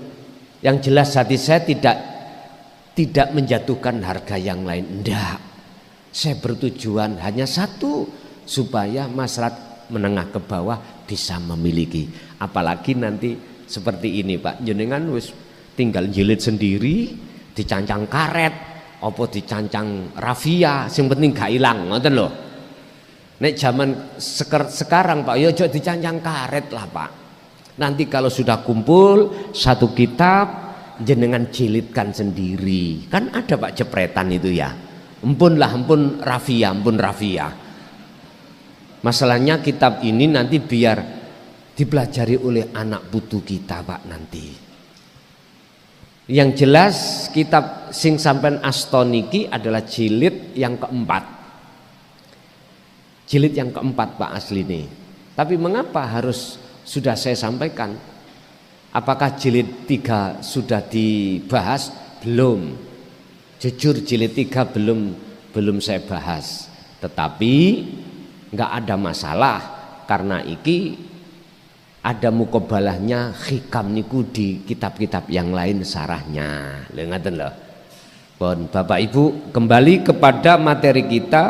yang jelas hati saya tidak menjatuhkan harga yang lain. Enggak, saya bertujuan hanya satu, supaya masyarakat menengah ke bawah bisa memiliki. Apalagi nanti seperti ini, Pak, jenengan wis tinggal jilid sendiri, dicancang karet, apa dicancang rafia, yang penting gak hilang, ngoten loh. Nek zaman sekarang, Pak, ya aja dicancang karet lah, Pak. Nanti kalau sudah kumpul satu kitab, jenengan jilidkan sendiri. Kan ada, Pak, jepretan itu ya. Ampun rafia. Masalahnya kitab ini nanti biar dipelajari oleh anak putu kita, Pak, nanti. Yang jelas kitab sing sampean astoniki adalah jilid yang keempat. Jilid yang keempat, Pak, asli nih. Tapi mengapa harus sudah saya sampaikan? Apakah jilid 3 sudah dibahas? Belum. Jujur jilid 3 belum saya bahas. Tetapi nggak ada masalah karena iki ada mukobalahnya hikam niku di kitab-kitab yang lain sarahnya. Lha ngaten lho. Pun Bapak Ibu, kembali kepada materi kita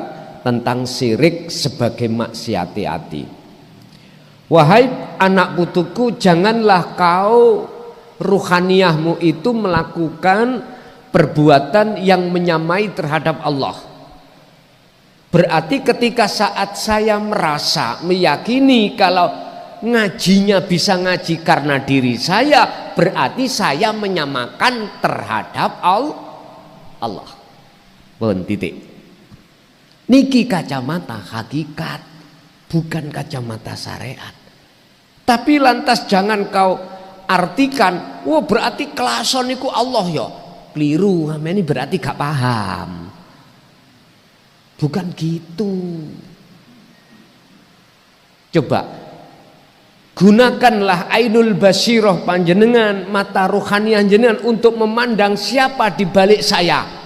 tentang syirik sebagai maksiati hati. Wahai anak putuku, janganlah kau ruhaniyahmu itu melakukan perbuatan yang menyamai terhadap Allah. Berarti ketika saat saya merasa meyakini kalau ngajinya bisa ngaji karena diri saya, berarti saya menyamakan terhadap Allah. Pun titik. Niki kacamata hakikat, bukan kacamata syariat. Tapi lantas jangan kau artikan, wah berarti kelason niku Allah ya. Keliru, ini berarti gak paham. Bukan gitu. Coba gunakanlah ainul basiroh panjenengan, mata rohani panjenengan untuk memandang siapa di balik saya.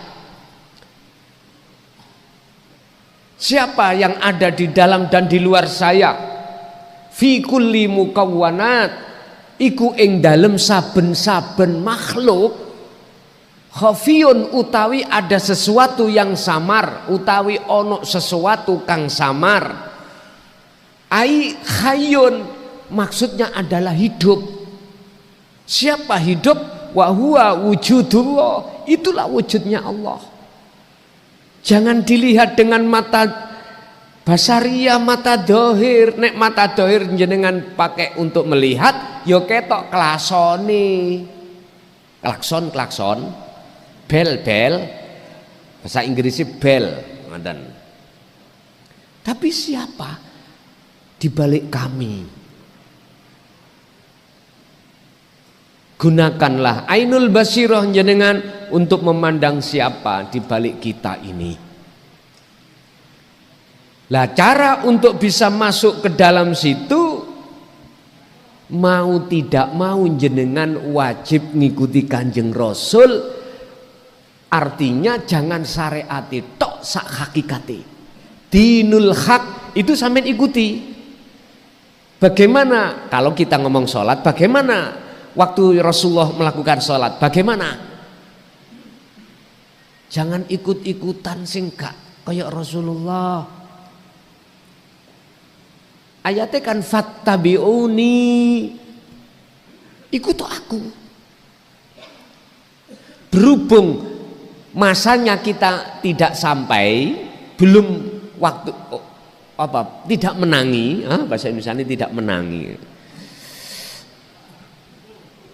Siapa yang ada di dalam dan di luar saya? Fi kulli mukawwanat, iku ing dalem saben-saben makhluk, khafiyun utawi ada sesuatu yang samar, utawi ono sesuatu kang samar. Ai hayyun, maksudnya adalah hidup. Siapa hidup? Wa huwa wujudullah, itulah wujudnya Allah. Jangan dilihat dengan mata basaria, mata dohir. Nek mata dohir jenengan pakai untuk melihat, yo ketok klasoni, klakson, bel, bahasa Inggrisnya bel, ngoten. Tapi siapa di balik kami? Gunakanlah ainul basirah jenengan untuk memandang siapa di balik kita ini. Lah cara untuk bisa masuk ke dalam situ, mau tidak mau jenengan wajib ngikuti Kanjeng Rasul. Artinya jangan syariati tok sak hakikati. Dinul hak itu sampean ikuti. Bagaimana kalau kita ngomong sholat, bagaimana waktu Rasulullah melakukan sholat, bagaimana? Jangan ikut-ikutan sing gak kayak Rasulullah. Ayatnya kan fattabi'uni, ikut aku. Berhubung masanya kita tidak sampai, belum waktu tidak menangi, bahasa Indonesia ini tidak menangi.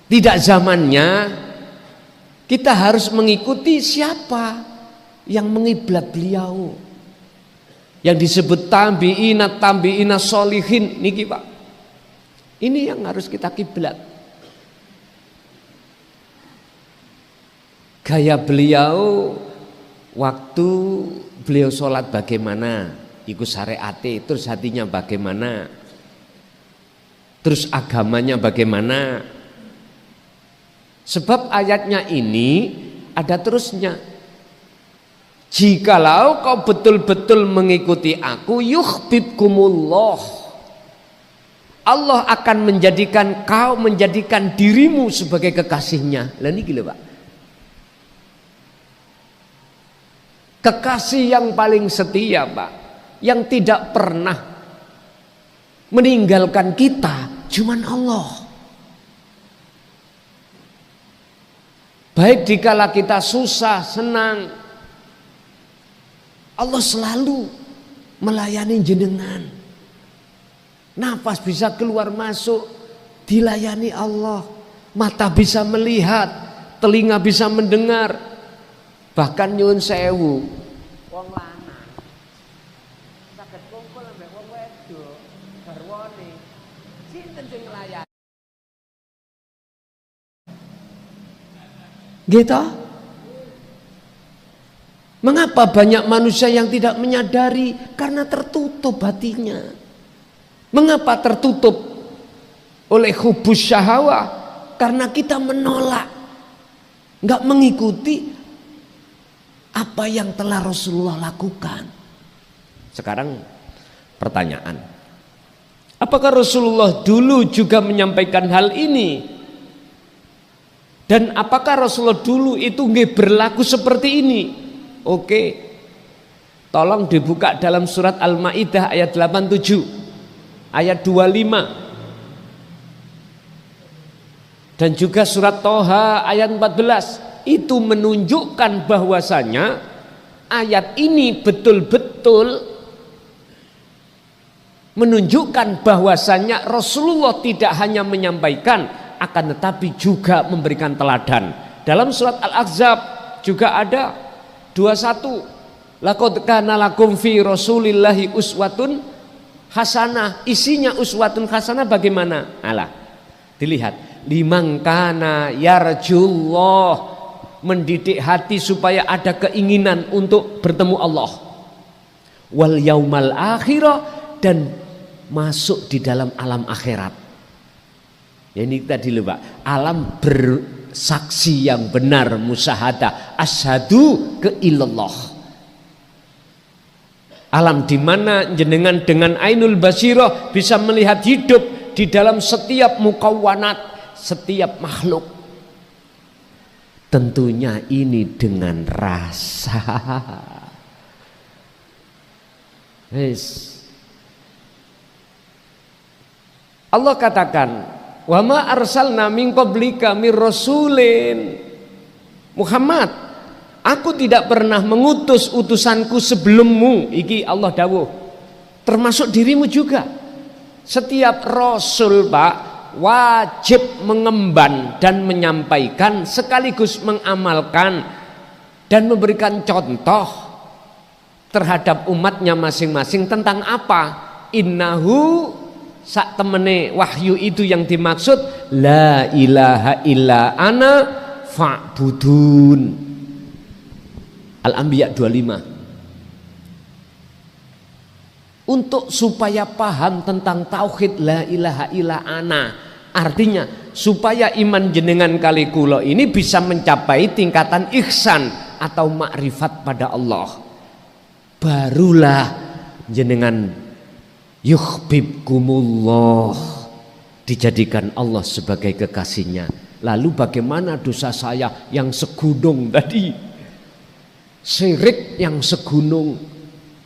Tidak zamannya, kita harus mengikuti siapa yang mengiblat beliau. Yang disebut tabi'ina sholihin niki Pak. Ini yang harus kita kiblat. Gaya beliau waktu beliau sholat bagaimana, ikut syariate, terus hatinya bagaimana, terus agamanya bagaimana. Sebab ayatnya ini ada terusnya. Jikalau kau betul-betul mengikuti aku, yuhibbukumullah, Allah akan menjadikan kau, menjadikan dirimu sebagai kekasihnya. Lah niki lho Pak. Kekasih yang paling setia Pak, yang tidak pernah meninggalkan kita, cuman Allah. Baik dikala kita susah, senang, Allah selalu melayani jenengan. Nafas bisa keluar masuk, dilayani Allah. Mata bisa melihat, telinga bisa mendengar. Bahkan nyuwun sewu, wong lanang saged kumpul ambek wong wedok garwane, sinten sing nglayani? Gitu. Mengapa banyak manusia yang tidak menyadari? Karena tertutup hatinya. Mengapa tertutup? Oleh hubus syahwah. Karena kita menolak, nggak mengikuti apa yang telah Rasulullah lakukan. Sekarang pertanyaan, apakah Rasulullah dulu juga menyampaikan hal ini? Dan apakah Rasulullah dulu itu nggih berlaku seperti ini? Oke, tolong dibuka dalam surat Al-Maidah ayat 87, ayat 25, dan juga surat Toha ayat 14. Itu menunjukkan bahwasanya ayat ini betul-betul menunjukkan bahwasanya Rasulullah tidak hanya menyampaikan, akan tetapi juga memberikan teladan. Dalam surat Al-Ahzab juga ada 21, laqad kana lakum fi rasulillahi uswatun hasanah. Isinya uswatun hasanah bagaimana? Alah, dilihat, liman kana yarjullah, mendidik hati supaya ada keinginan untuk bertemu Allah, wal yaumal akhirah, dan masuk di dalam alam akhirat. Ya, ini tadi lho Pak, alam bersaksi yang benar, musyahadah, asyhadu ke ilallah, alam di mana jenengan dengan ainul basirah bisa melihat hidup di dalam setiap mukawwanat, setiap makhluk. Tentunya ini dengan rasa. Allah katakan, wa ma arsalna min qablika mir rasulin. Muhammad, aku tidak pernah mengutus utusanku sebelummu. Iki Allah dawuh, termasuk dirimu juga. Setiap rasul Pak wajib mengemban dan menyampaikan sekaligus mengamalkan dan memberikan contoh terhadap umatnya masing-masing tentang apa? Innahu, sak temene wahyu itu yang dimaksud, la ilaha illa ana fa'budun. Al-Anbiya 25. Untuk supaya paham tentang tauhid la ilaha illa ana, artinya supaya iman jenengan kali kula ini bisa mencapai tingkatan ihsan atau makrifat pada Allah, barulah jenengan yuhibbukumullah, dijadikan Allah sebagai kekasihnya. Lalu bagaimana dosa saya yang segunung tadi, syirik yang segunung,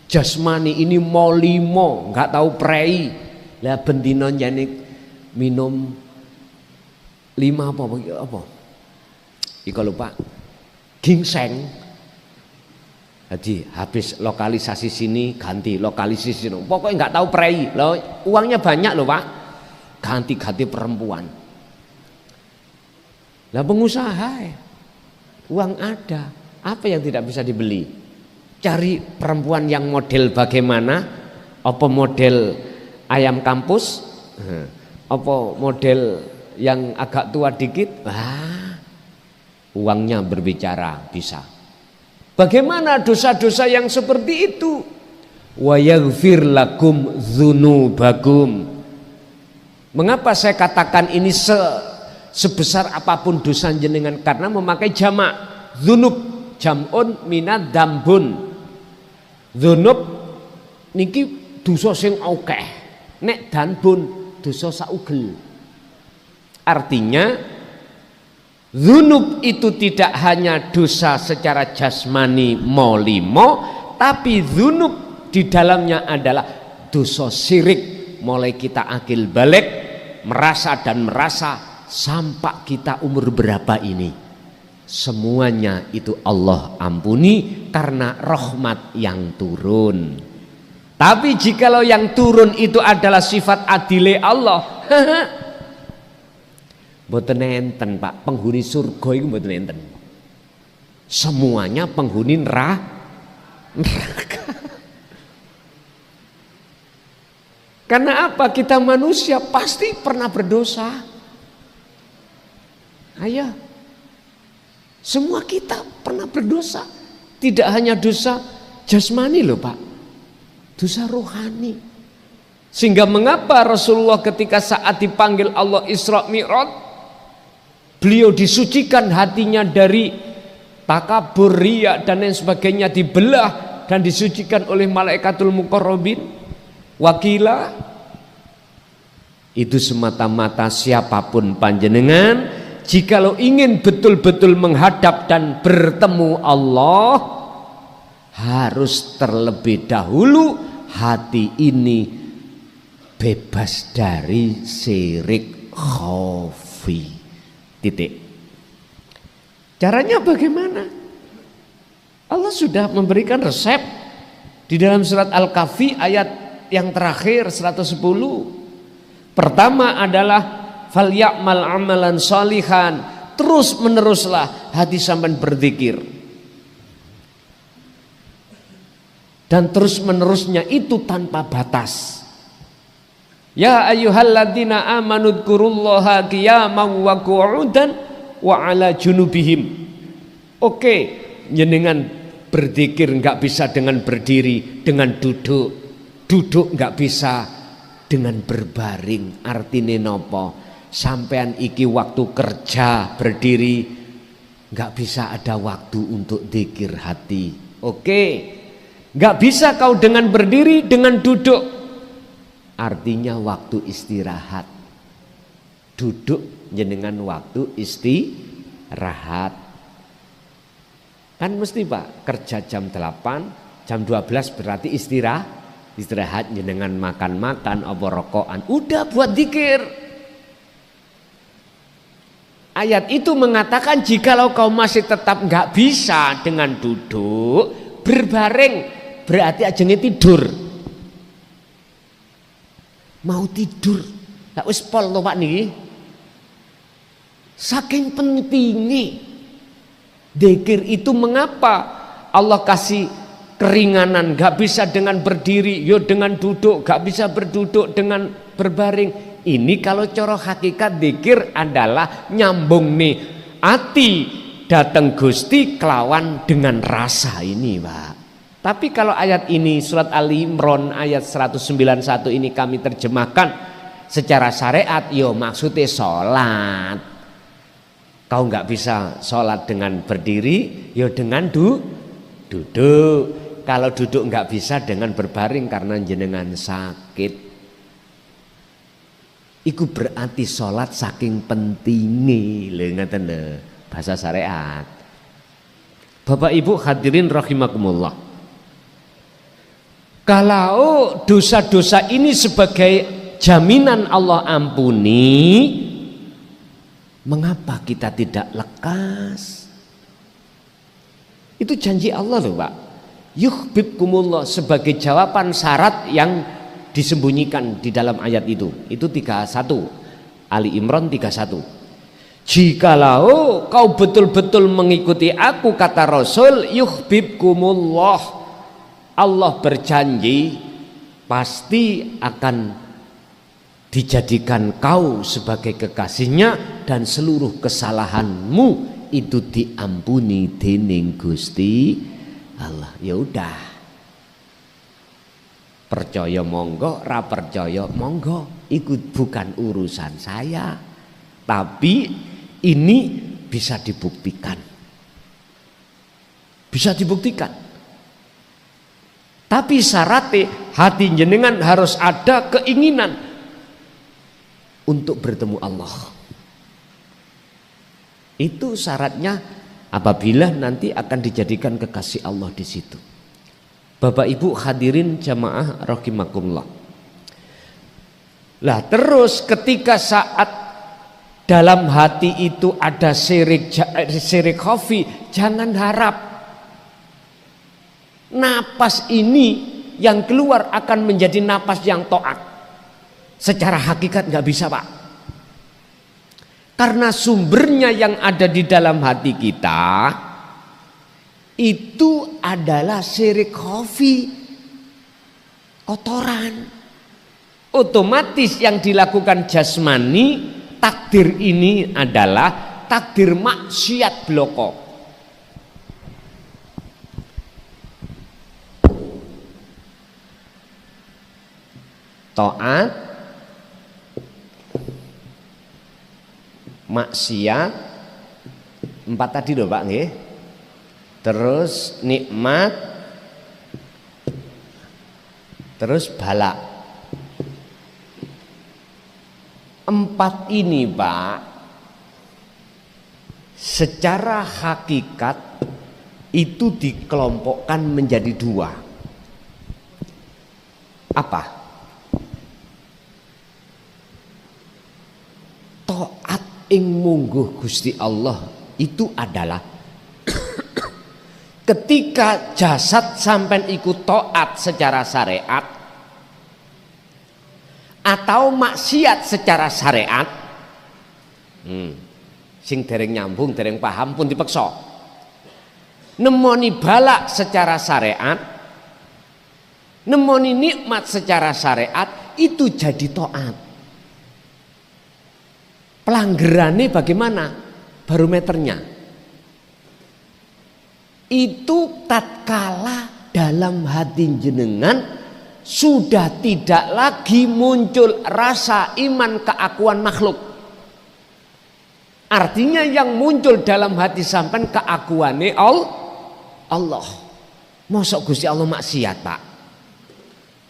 jasmani ini mau limo, nggak tahu prei. Lah bendino jane minum 5 apa? Iko lupa. Ginseng. Jadi habis lokalisasi sini ganti lokalisasi sini. Pokoknya nggak tahu prei. Loh, uangnya banyak loh Pak. Ganti-ganti perempuan. Lah pengusaha, uang ada. Apa yang tidak bisa dibeli? Cari perempuan yang model bagaimana? Apa model ayam kampus? apa model yang agak tua dikit, uangnya berbicara bisa. Bagaimana dosa-dosa yang seperti itu? Wa yaghfir lakum dzunubakum. Mengapa saya katakan ini sebesar apapun dosa jenengan? Karena memakai jamak. Dzunub jam'un minad dambun. Dzunub niki dosa sing akeh. Nek danbun dosa saugel. Artinya dzunub itu tidak hanya dosa secara jasmani molimo, tapi dzunub di dalamnya adalah dosa syirik. Mulai kita akil balik, merasa dan merasa sampai kita umur berapa ini, semuanya itu Allah ampuni karena rahmat yang turun. Tapi jikalau yang turun itu adalah sifat adile Allah, mboten enten Pak, penghuni surga itu mboten enten. Semuanya penghuni neraka. Karena apa? Kita manusia pasti pernah berdosa. Ayo, semua kita pernah berdosa. Tidak hanya dosa jasmani loh Pak, dosa rohani. Sehingga mengapa Rasulullah ketika saat dipanggil Allah Isra Mi'raj, beliau disucikan hatinya dari takabur, riya dan lain sebagainya, dibelah dan disucikan oleh malaikatul muqarrabin. Wakila itu semata-mata siapapun panjenengan, jikalau ingin betul-betul menghadap dan bertemu Allah, harus terlebih dahulu hati ini bebas dari syirik khafi. Titik. Caranya bagaimana? Allah sudah memberikan resep di dalam surat Al-Kahfi ayat yang terakhir 110. Pertama adalah falyamal amalan sholihan, terus meneruslah hati sampean berzikir. Dan terus menerusnya itu tanpa batas. Ya ayyuhalladzina amanu dzkurullaha qiyaman wa qu'udan wa ala junubihim. Oke, jenengan berzikir enggak bisa dengan berdiri, dengan duduk. Duduk nggak bisa dengan berbaring. Artine nopo? Sampean iki waktu kerja berdiri, nggak bisa ada waktu untuk dzikir hati. Oke, nggak bisa kau dengan berdiri, dengan duduk. Artinya waktu istirahat. Duduk jenengan waktu istirahat. Kan mesti Pak, kerja jam 8, jam 12 berarti istirahat jenengan makan-makan apa rokokan, udah buat dzikir. Ayat itu mengatakan jikalau kau masih tetap nggak bisa dengan duduk, berbaring, berarti ajenge tidur. Mau tidur, tak wis pol to Pak niki. Saking pentingnya dzikir itu, mengapa Allah kasih keringanan, gak bisa dengan berdiri, yo dengan duduk, gak bisa berduduk dengan berbaring. Ini kalau coro hakikat dzikir adalah nyambung nih ati dateng Gusti kelawan dengan rasa ini Pak. Tapi kalau ayat ini surat Ali Imran ayat 191 ini kami terjemahkan secara syariat, yo maksudnya sholat. Kau gak bisa sholat dengan berdiri, yo dengan duduk. Kalau duduk nggak bisa dengan berbaring karena jenengan sakit. Iku berarti sholat saking pentingnya, ngeten lho bahasa syariat. Bapak Ibu hadirin rahimakumullah. Kalau dosa-dosa ini sebagai jaminan Allah ampuni, mengapa kita tidak lekas? Itu janji Allah loh Pak. Yuhibbukumullah sebagai jawaban syarat yang disembunyikan di dalam ayat itu. Itu 31 Ali Imran 31. Jikalau kau betul-betul mengikuti aku, kata Rasul, yuhibbukumullah, Allah berjanji pasti akan dijadikan kau sebagai kekasihnya dan seluruh kesalahanmu itu diampuni dening Gusti Allah. Ya udah, percaya monggo, ra percaya monggo, itu bukan urusan saya, tapi ini bisa dibuktikan, bisa dibuktikan. Tapi syaratnya hati jenengan harus ada keinginan untuk bertemu Allah. Itu syaratnya apabila nanti akan dijadikan kekasih Allah di situ. Bapak Ibu hadirin jamaah rahimakumullah. Lah terus ketika saat dalam hati itu ada syirik khafi, jangan harap napas ini yang keluar akan menjadi napas yang taat. Secara hakikat nggak bisa, Pak. Karena sumbernya yang ada di dalam hati kita itu adalah syirik khafi, kotoran. Otomatis yang dilakukan jasmani, takdir ini adalah takdir maksiat bloko. Taat, maksiat, 4 tadi loh Pak nggih. Terus nikmat, terus balak. 4 ini Pak secara hakikat itu dikelompokkan menjadi 2. Apa? Taat ing mungguh Gusti Allah itu adalah ketika jasad sampai ikut taat secara syariat atau maksiat secara syariat, sing dereng nyambung, dereng paham pun dipeksa. Nemoni balak secara syariat, nemoni nikmat secara syariat, itu jadi taat. Pelanggarannya bagaimana? Barometernya itu tatkala dalam hati jenengan sudah tidak lagi muncul rasa iman keakuan makhluk. Artinya yang muncul dalam hati sampean keakuannya Allah. Mosok Gusti Allah maksiat, Pak?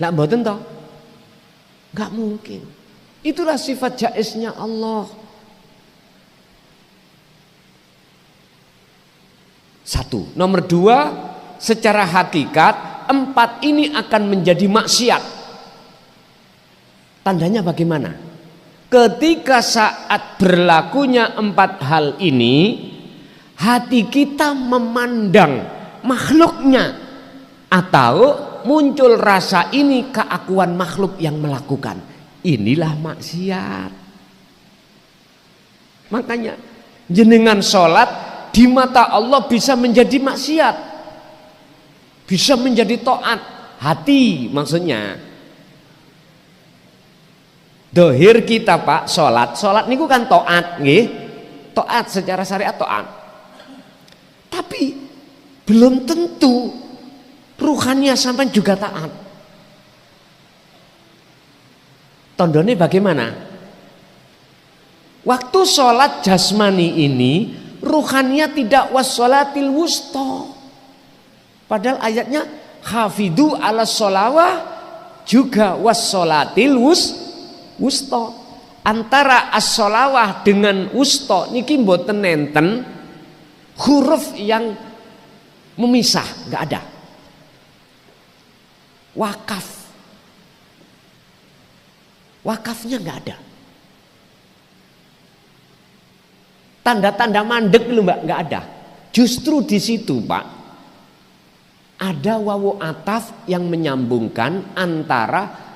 Lah mboten toh? Enggak mungkin. Itulah sifat jaiznya Allah. 1. Nomor 2, secara hakikat 4 ini akan menjadi maksiat. Tandanya bagaimana? Ketika saat berlakunya 4 hal ini, hati kita memandang makhluknya atau muncul rasa ini keakuan makhluk yang melakukan. Inilah maksiat. Makanya jenengan sholat di mata Allah bisa menjadi maksiat, bisa menjadi taat. Hati maksudnya. Dohir kita Pak sholat niku kan taat nggih. Taat secara syariat taat. Tapi belum tentu ruhannya sampai juga taat. Tandanya bagaimana? Waktu sholat jasmani ini ruhannya tidak wassolatil wusta. Padahal ayatnya hafidu ala sholawah juga wassolatil wusta. Antara as-sholawah dengan wusta niki mboten nenten huruf yang memisah, nggak ada. Wakafnya nggak ada. Tanda-tanda mandek lu Mbak nggak ada. Justru di situ Pak ada wawu ataf yang menyambungkan antara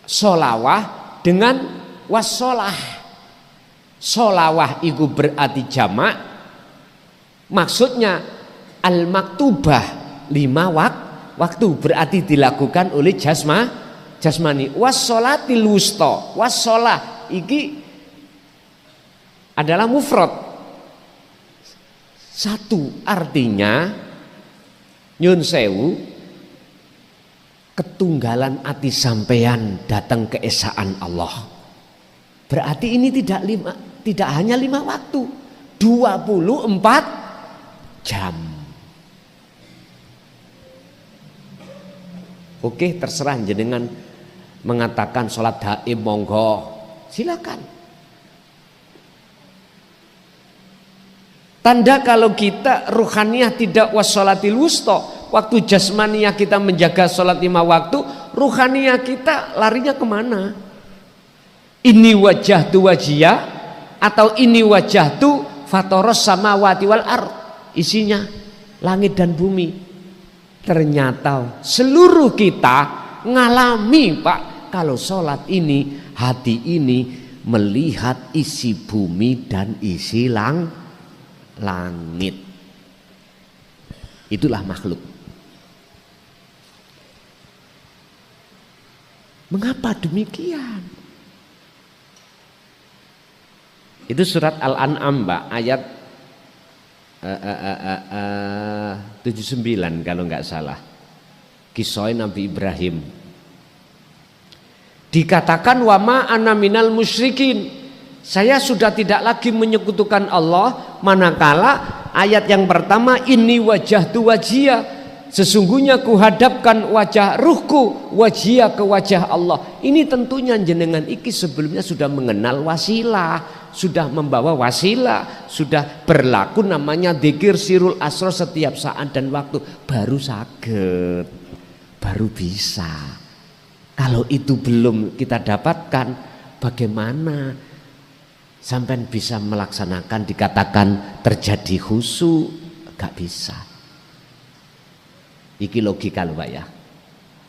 sholawah dengan wassolah. Sholawah itu berarti jamak, maksudnya al-maktubah 5 waktu berarti dilakukan oleh jasmani. Wassolatil wusta. Wassolah iki adalah mufrad. Satu, artinya nyun sewu, ketunggalan ati sampeyan datang keesaan Allah. Berarti ini tidak hanya 5 waktu, 24 jam. Oke, terserah jenengan mengatakan sholat haim, monggo, silakan. Tanda kalau kita ruhaniyah tidak wassolatil wusta, waktu jasmaniyah kita menjaga sholat 5 waktu, ruhaniyah kita larinya kemana? Ini wajah tu wajiyah, atau ini wajah tu fatoros samawati wal ard, isinya langit dan bumi. Ternyata seluruh kita ngalami Pak, kalau sholat ini, hati ini melihat isi bumi dan isi langit. Itulah makhluk. Mengapa demikian? Itu surat Al-An'am Mbak, ayat 79 kalau nggak salah. Kisah Nabi Ibrahim. Dikatakan wama ana minal musyrikin. Saya sudah tidak lagi menyekutukan Allah, manakala ayat yang pertama ini wajah tu wajiyah, sesungguhnya kuhadapkan wajah ruhku wajiyah ke wajah Allah. Ini tentunya jenengan iki sebelumnya sudah mengenal wasilah, sudah membawa wasilah, sudah berlaku namanya dzikir sirul asro setiap saat dan waktu, baru saged, baru bisa. Kalau itu belum kita dapatkan, bagaimana sampai bisa melaksanakan, dikatakan terjadi khusyuk? Gak bisa. Iki logika lho Pak ya.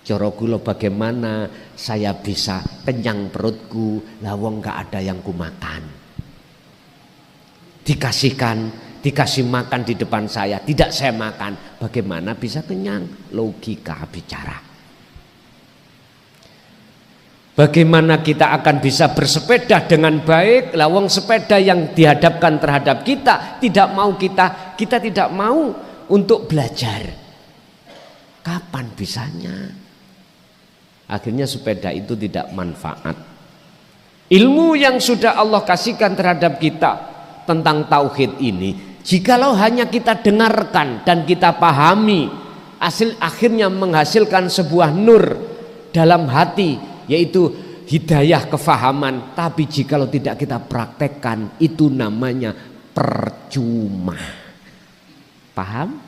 Cara kula bagaimana saya bisa kenyang perutku, lah wong gak ada yang kumakan. Dikasih makan di depan saya, tidak saya makan, bagaimana bisa kenyang? Logika bicara. Bagaimana kita akan bisa bersepeda dengan baik? Lawang sepeda yang dihadapkan terhadap kita tidak mau kita tidak mau untuk belajar. Kapan bisanya? Akhirnya sepeda itu tidak manfaat. Ilmu yang sudah Allah kasihkan terhadap kita tentang tauhid ini, jikalau hanya kita dengarkan dan kita pahami, akhirnya menghasilkan sebuah nur dalam hati, yaitu hidayah kefahaman. Tapi jikalau tidak kita praktekkan, itu namanya percuma. Paham?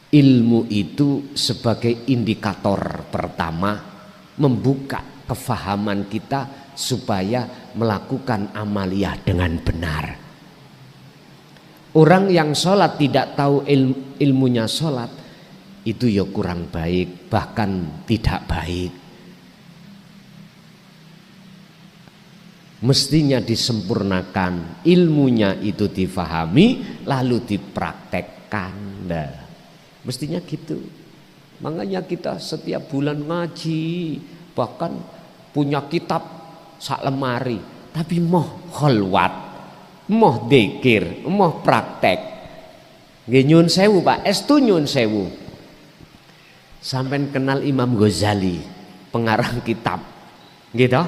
Ilmu itu sebagai indikator pertama membuka kefahaman kita supaya melakukan amaliyah dengan benar. Orang yang sholat tidak tahu ilmunya sholat, itu ya kurang baik, bahkan tidak baik. Mestinya disempurnakan, ilmunya itu difahami lalu dipraktekkan. Nah, mestinya gitu. Makanya kita setiap bulan ngaji, bahkan punya kitab sak lemari, tapi moh kholwat, moh dzikir, moh praktek. Nggih nyun sewu Pak, estu nyun sewu. Sampai kenal Imam Ghazali, pengarang kitab, gitu.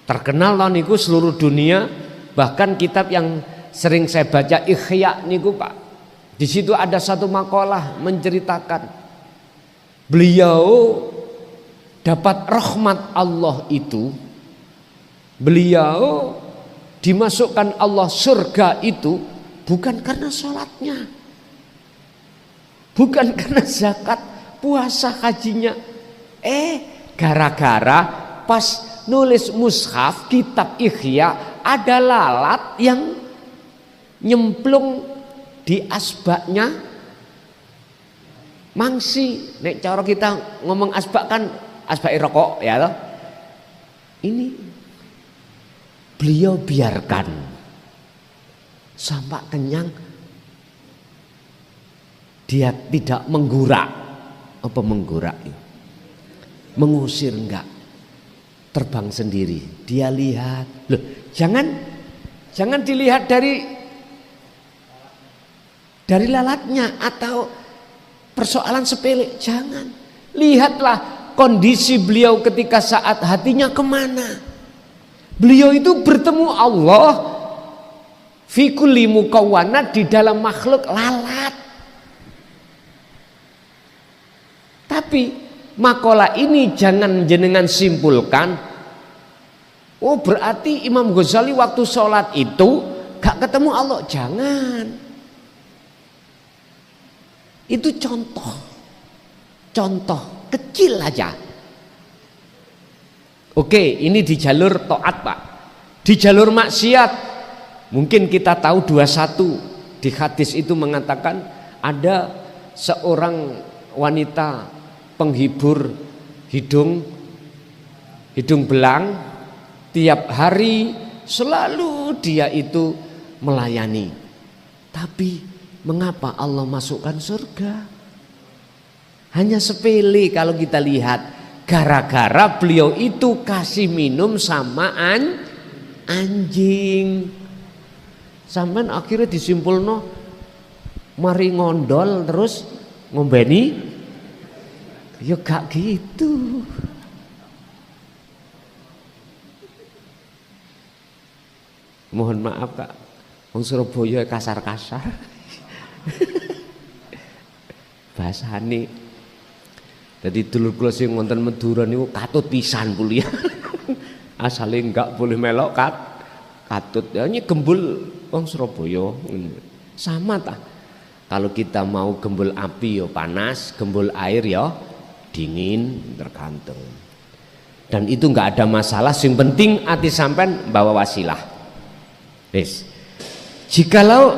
Terkenal lah niku seluruh dunia. Bahkan kitab yang sering saya baca Ihya niku Pak, di situ ada satu makalah menceritakan beliau dapat rahmat Allah itu, beliau dimasukkan Allah surga itu bukan karena sholatnya, bukan karena zakat, puasa, hajinya, gara-gara pas nulis mushaf kitab Ihya ada lalat yang nyemplung di asbaknya mangsi. Nek cara kita ngomong asbak kan asbak rokok ya toh. Ini beliau biarkan sampai kenyang, Dia tidak menggurak. Apa menggurak? Mengusir, enggak. Terbang sendiri. Dia lihat. Loh, jangan dilihat dari lalatnya atau persoalan sepele. Jangan. Lihatlah kondisi beliau ketika saat hatinya kemana. Beliau itu bertemu Allah fi kulli mukawwanat, di dalam makhluk lalat. Tapi makalah ini jangan jenengan simpulkan, oh berarti Imam Ghazali waktu sholat itu gak ketemu Allah. Jangan. Itu contoh kecil aja. Oke, ini di jalur taat Pak. Di jalur maksiat mungkin kita tahu 21 di hadis itu mengatakan ada seorang wanita penghibur hidung belang, tiap hari selalu dia itu melayani. Tapi mengapa Allah masukkan surga? Hanya sepele kalau kita lihat, gara-gara beliau itu kasih minum sama anjing. Sampai akhirnya disimpulno mari ngondol terus ngombeni. Ya gak gitu. Mohon maaf Kak, wong Surabaya kasar-kasar. Bahasane. Jadi dulur kula sing wonten Madura niku katut pisan kuliah. Asale enggak boleh melok katut. Ya ini gembul wong Surabaya. Sama ta. Kalau kita mau gembul api ya panas, gembul air ya dingin, tergantung. Dan itu enggak ada masalah, yang penting hati sampean bawa wasilah. Wis. Jikalau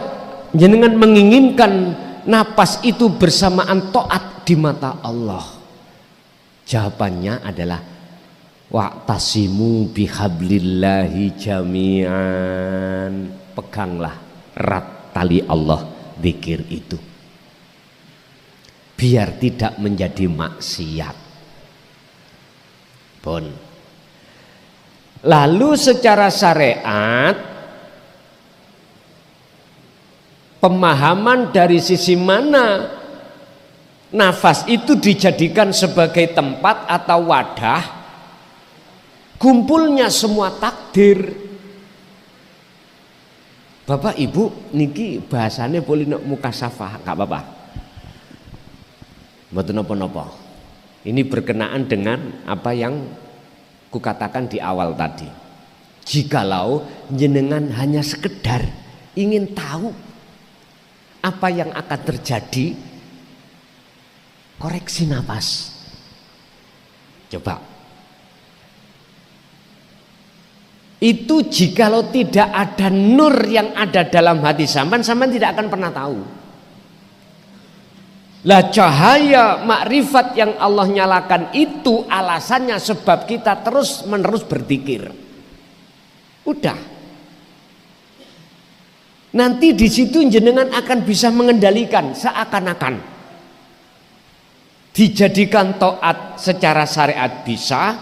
jenengan menginginkan napas itu bersamaan taat di mata Allah, jawabannya adalah wa'tasimu bihablillahi jami'an. Peganglah erat tali Allah, zikir itu, biar tidak menjadi maksiat. Pun. Lalu secara syariat, pemahaman dari sisi mana nafas itu dijadikan sebagai tempat atau wadah kumpulnya semua takdir. Bapak Ibu niki bahasane polino mukasafah, gak apa-apa. Mboten napa-napa. Ini berkenaan dengan apa yang kukatakan di awal tadi. Jikalau jenengan hanya sekedar ingin tahu apa yang akan terjadi, koreksi nafas. Coba. Itu jikalau tidak ada nur yang ada dalam hati sampean tidak akan pernah tahu. Lah cahaya makrifat yang Allah nyalakan itu alasannya sebab kita terus menerus berzikir. Udah. Nanti di situ jenengan akan bisa mengendalikan seakan-akan dijadikan taat secara syariat bisa,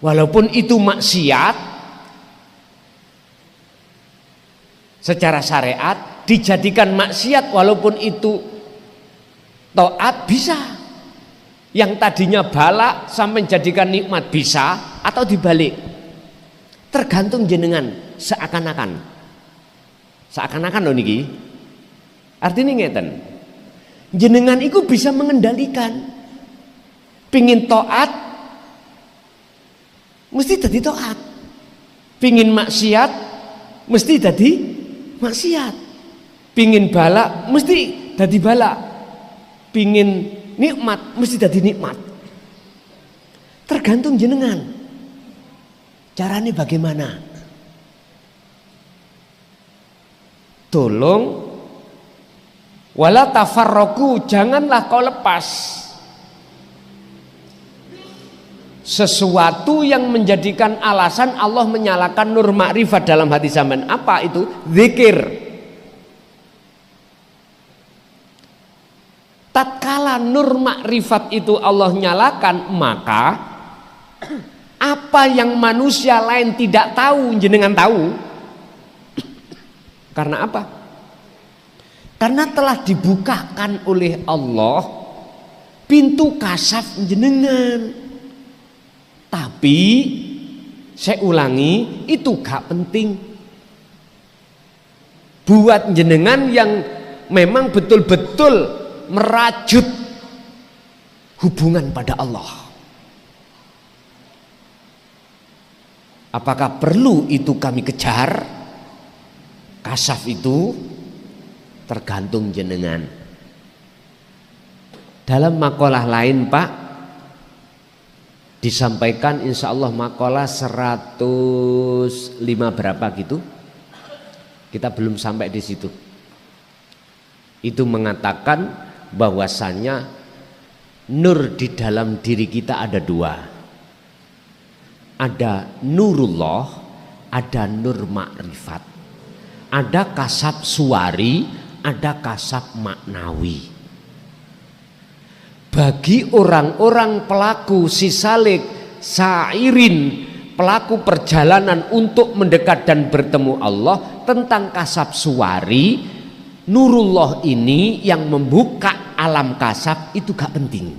walaupun itu maksiat. Secara syariat dijadikan maksiat walaupun itu taat bisa. Yang tadinya bala sampai jadikan nikmat bisa, atau dibalik. Tergantung jenengan seakan-akan. Seakan-akan loh niki. Artinya ngeten. Jenengan itu bisa mengendalikan. Pingin taat mesti jadi taat. Pingin maksiat mesti jadi maksiat. Pingin bala mesti jadi bala. Pingin nikmat mesti jadi nikmat. Tergantung jenengan. Caranya bagaimana? Tolong wala tafarroku, janganlah kau lepas sesuatu yang menjadikan alasan Allah menyalakan nur makrifat dalam hati sampean. Apa itu? Zikir. tatkala nur makrifat itu Allah nyalakan, maka apa yang manusia lain tidak tahu jenengan tahu. Karena apa? Karena telah dibukakan oleh Allah pintu kasaf jenengan. Tapi saya ulangi, itu gak penting buat jenengan yang memang betul-betul merajut hubungan pada Allah. Apakah perlu itu kami kejar? Kasaf itu tergantung jenengan. Dalam makalah lain Pak disampaikan, insya Allah makalah 105 berapa gitu, kita belum sampai di situ. Itu mengatakan bahwasannya nur di dalam diri kita ada dua, ada nurullah, ada nur makrifat, ada kasab suwari, ada kasab maknawi. Bagi orang-orang pelaku sisalik sairin, pelaku perjalanan untuk mendekat dan bertemu Allah, tentang kasab suwari, nurullah ini yang membuka alam kasab itu gak penting.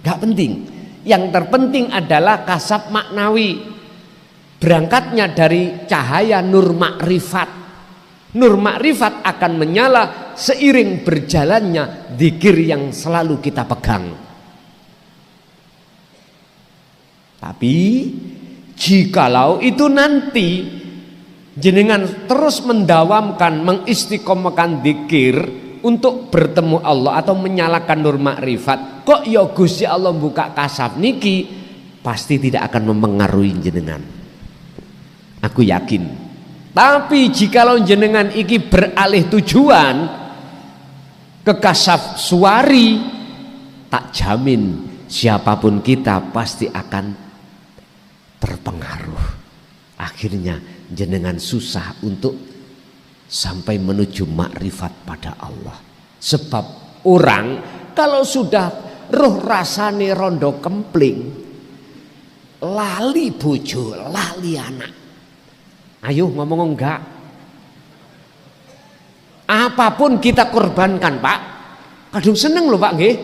Gak penting. Yang terpenting adalah kasab maknawi. Berangkatnya dari cahaya nur makrifat. Nur makrifat akan menyala seiring berjalannya zikir yang selalu kita pegang. Tapi jikalau itu nanti jenengan terus mendawamkan, mengistiqomahkan zikir untuk bertemu Allah atau menyalakan nur makrifat, kok ya Gusti Allah buka kasaf niki, pasti tidak akan mempengaruhi jenengan. Aku yakin. Tapi jikalau jenengan iki beralih tujuan ke kasaf suwari, tak jamin siapapun kita pasti akan terpengaruh. Akhirnya jenengan susah untuk sampai menuju makrifat pada Allah. Sebab orang kalau sudah roh rasane rondo kempling, lali bojo, lali anak. Ayo ngomong enggak. Apapun kita korbankan Pak. Kadung seneng loh Pak nggih.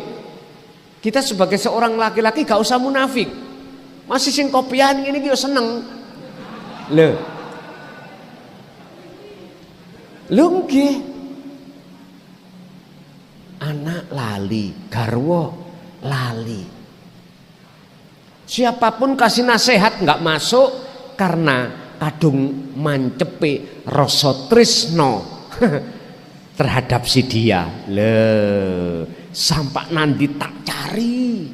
Kita sebagai seorang laki-laki gak usah munafik. Masih sing kopian ini kita seneng. Lho nggih. Anak lali, garwa lali. Siapapun kasih nasihat nggak masuk karena kadung mancepe rasa tresno terhadap si dia. Sampai nanti tak cari.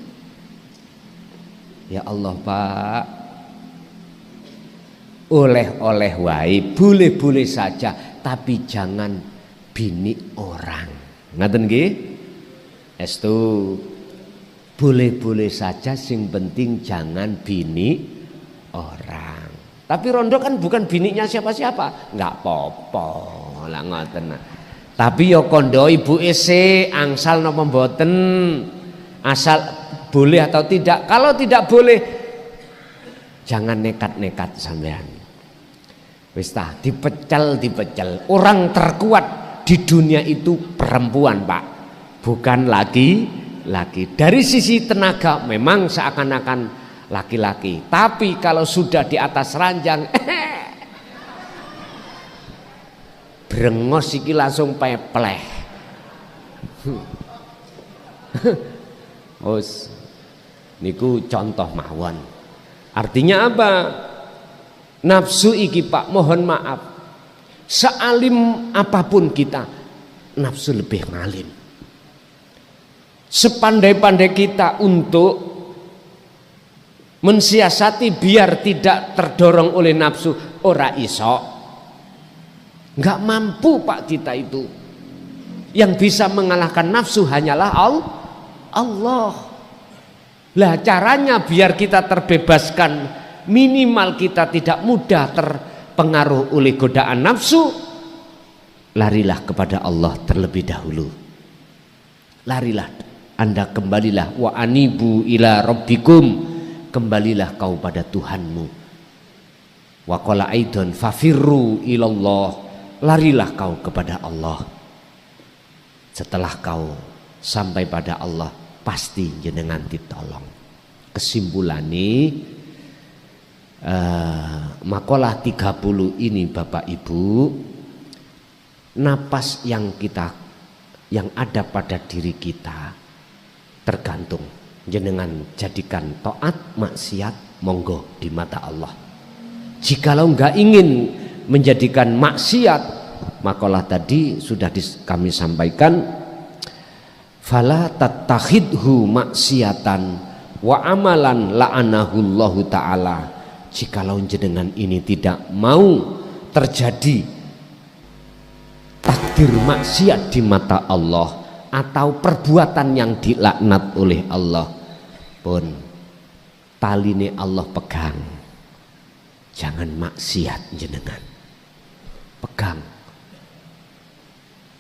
Ya Allah Pak, oleh-oleh wae boleh-boleh saja, tapi jangan bini orang. Ngaten nggih? Estu boleh-boleh saja, sing penting jangan bini orang. Tapi rondo kan bukan bininya siapa-siapa, nggak apa-apa lah ngoten. Tapi yo kondo ibu ese angsal napa mboten, asal boleh atau tidak. Kalau tidak boleh, jangan nekat-nekat sampean. Wis tah dipecel. Orang terkuat di dunia itu perempuan Pak, bukan laki. Dari sisi tenaga memang seakan-akan laki-laki, tapi kalau sudah di atas ranjang brengos iki langsung pepleh. Os niku contoh mawon. Artinya apa? Nafsu iki Pak, mohon maaf, sealim apapun kita, nafsu lebih ngalim. Sepandai-pandai kita untuk mensiasati biar tidak terdorong oleh nafsu, ora iso, nggak mampu Pak kita itu. Yang bisa mengalahkan nafsu hanyalah Allah. Lah caranya biar kita terbebaskan, minimal kita tidak mudah terpengaruh oleh godaan nafsu, larilah kepada Allah terlebih dahulu. Larilah, Anda kembalilah, wa anibu ila rabbikum, kembalilah kau pada Tuhanmu. Wa qala aidan fafirru ilallah, larilah kau kepada Allah. Setelah kau sampai pada Allah, pasti jenengan ditolong. Kesimpulannya makalah 30 ini Bapak Ibu, napas yang ada pada diri kita tergantung jenengan jadikan taat maksiat monggo di mata Allah. Jikalau enggak ingin menjadikan maksiat, makalah tadi sudah kami sampaikan, fala tattakhidhu maksiatan wa amalan la'anahullahu ta'ala. Jikalau jenengan ini tidak mau terjadi takdir maksiat di mata Allah atau perbuatan yang dilaknat oleh Allah pun, taline Allah pegang, jangan maksiat jenengan.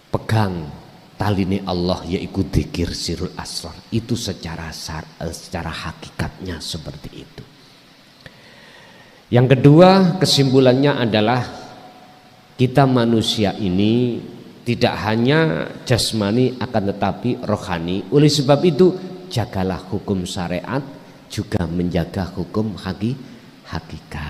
Pegang taline Allah, yaitu dzikir sirul asrar. Itu secara hakikatnya seperti itu. Yang kedua, kesimpulannya adalah kita manusia ini tidak hanya jasmani akan tetapi rohani. Oleh sebab itu jagalah hukum syariat, juga menjaga hukum hakikat.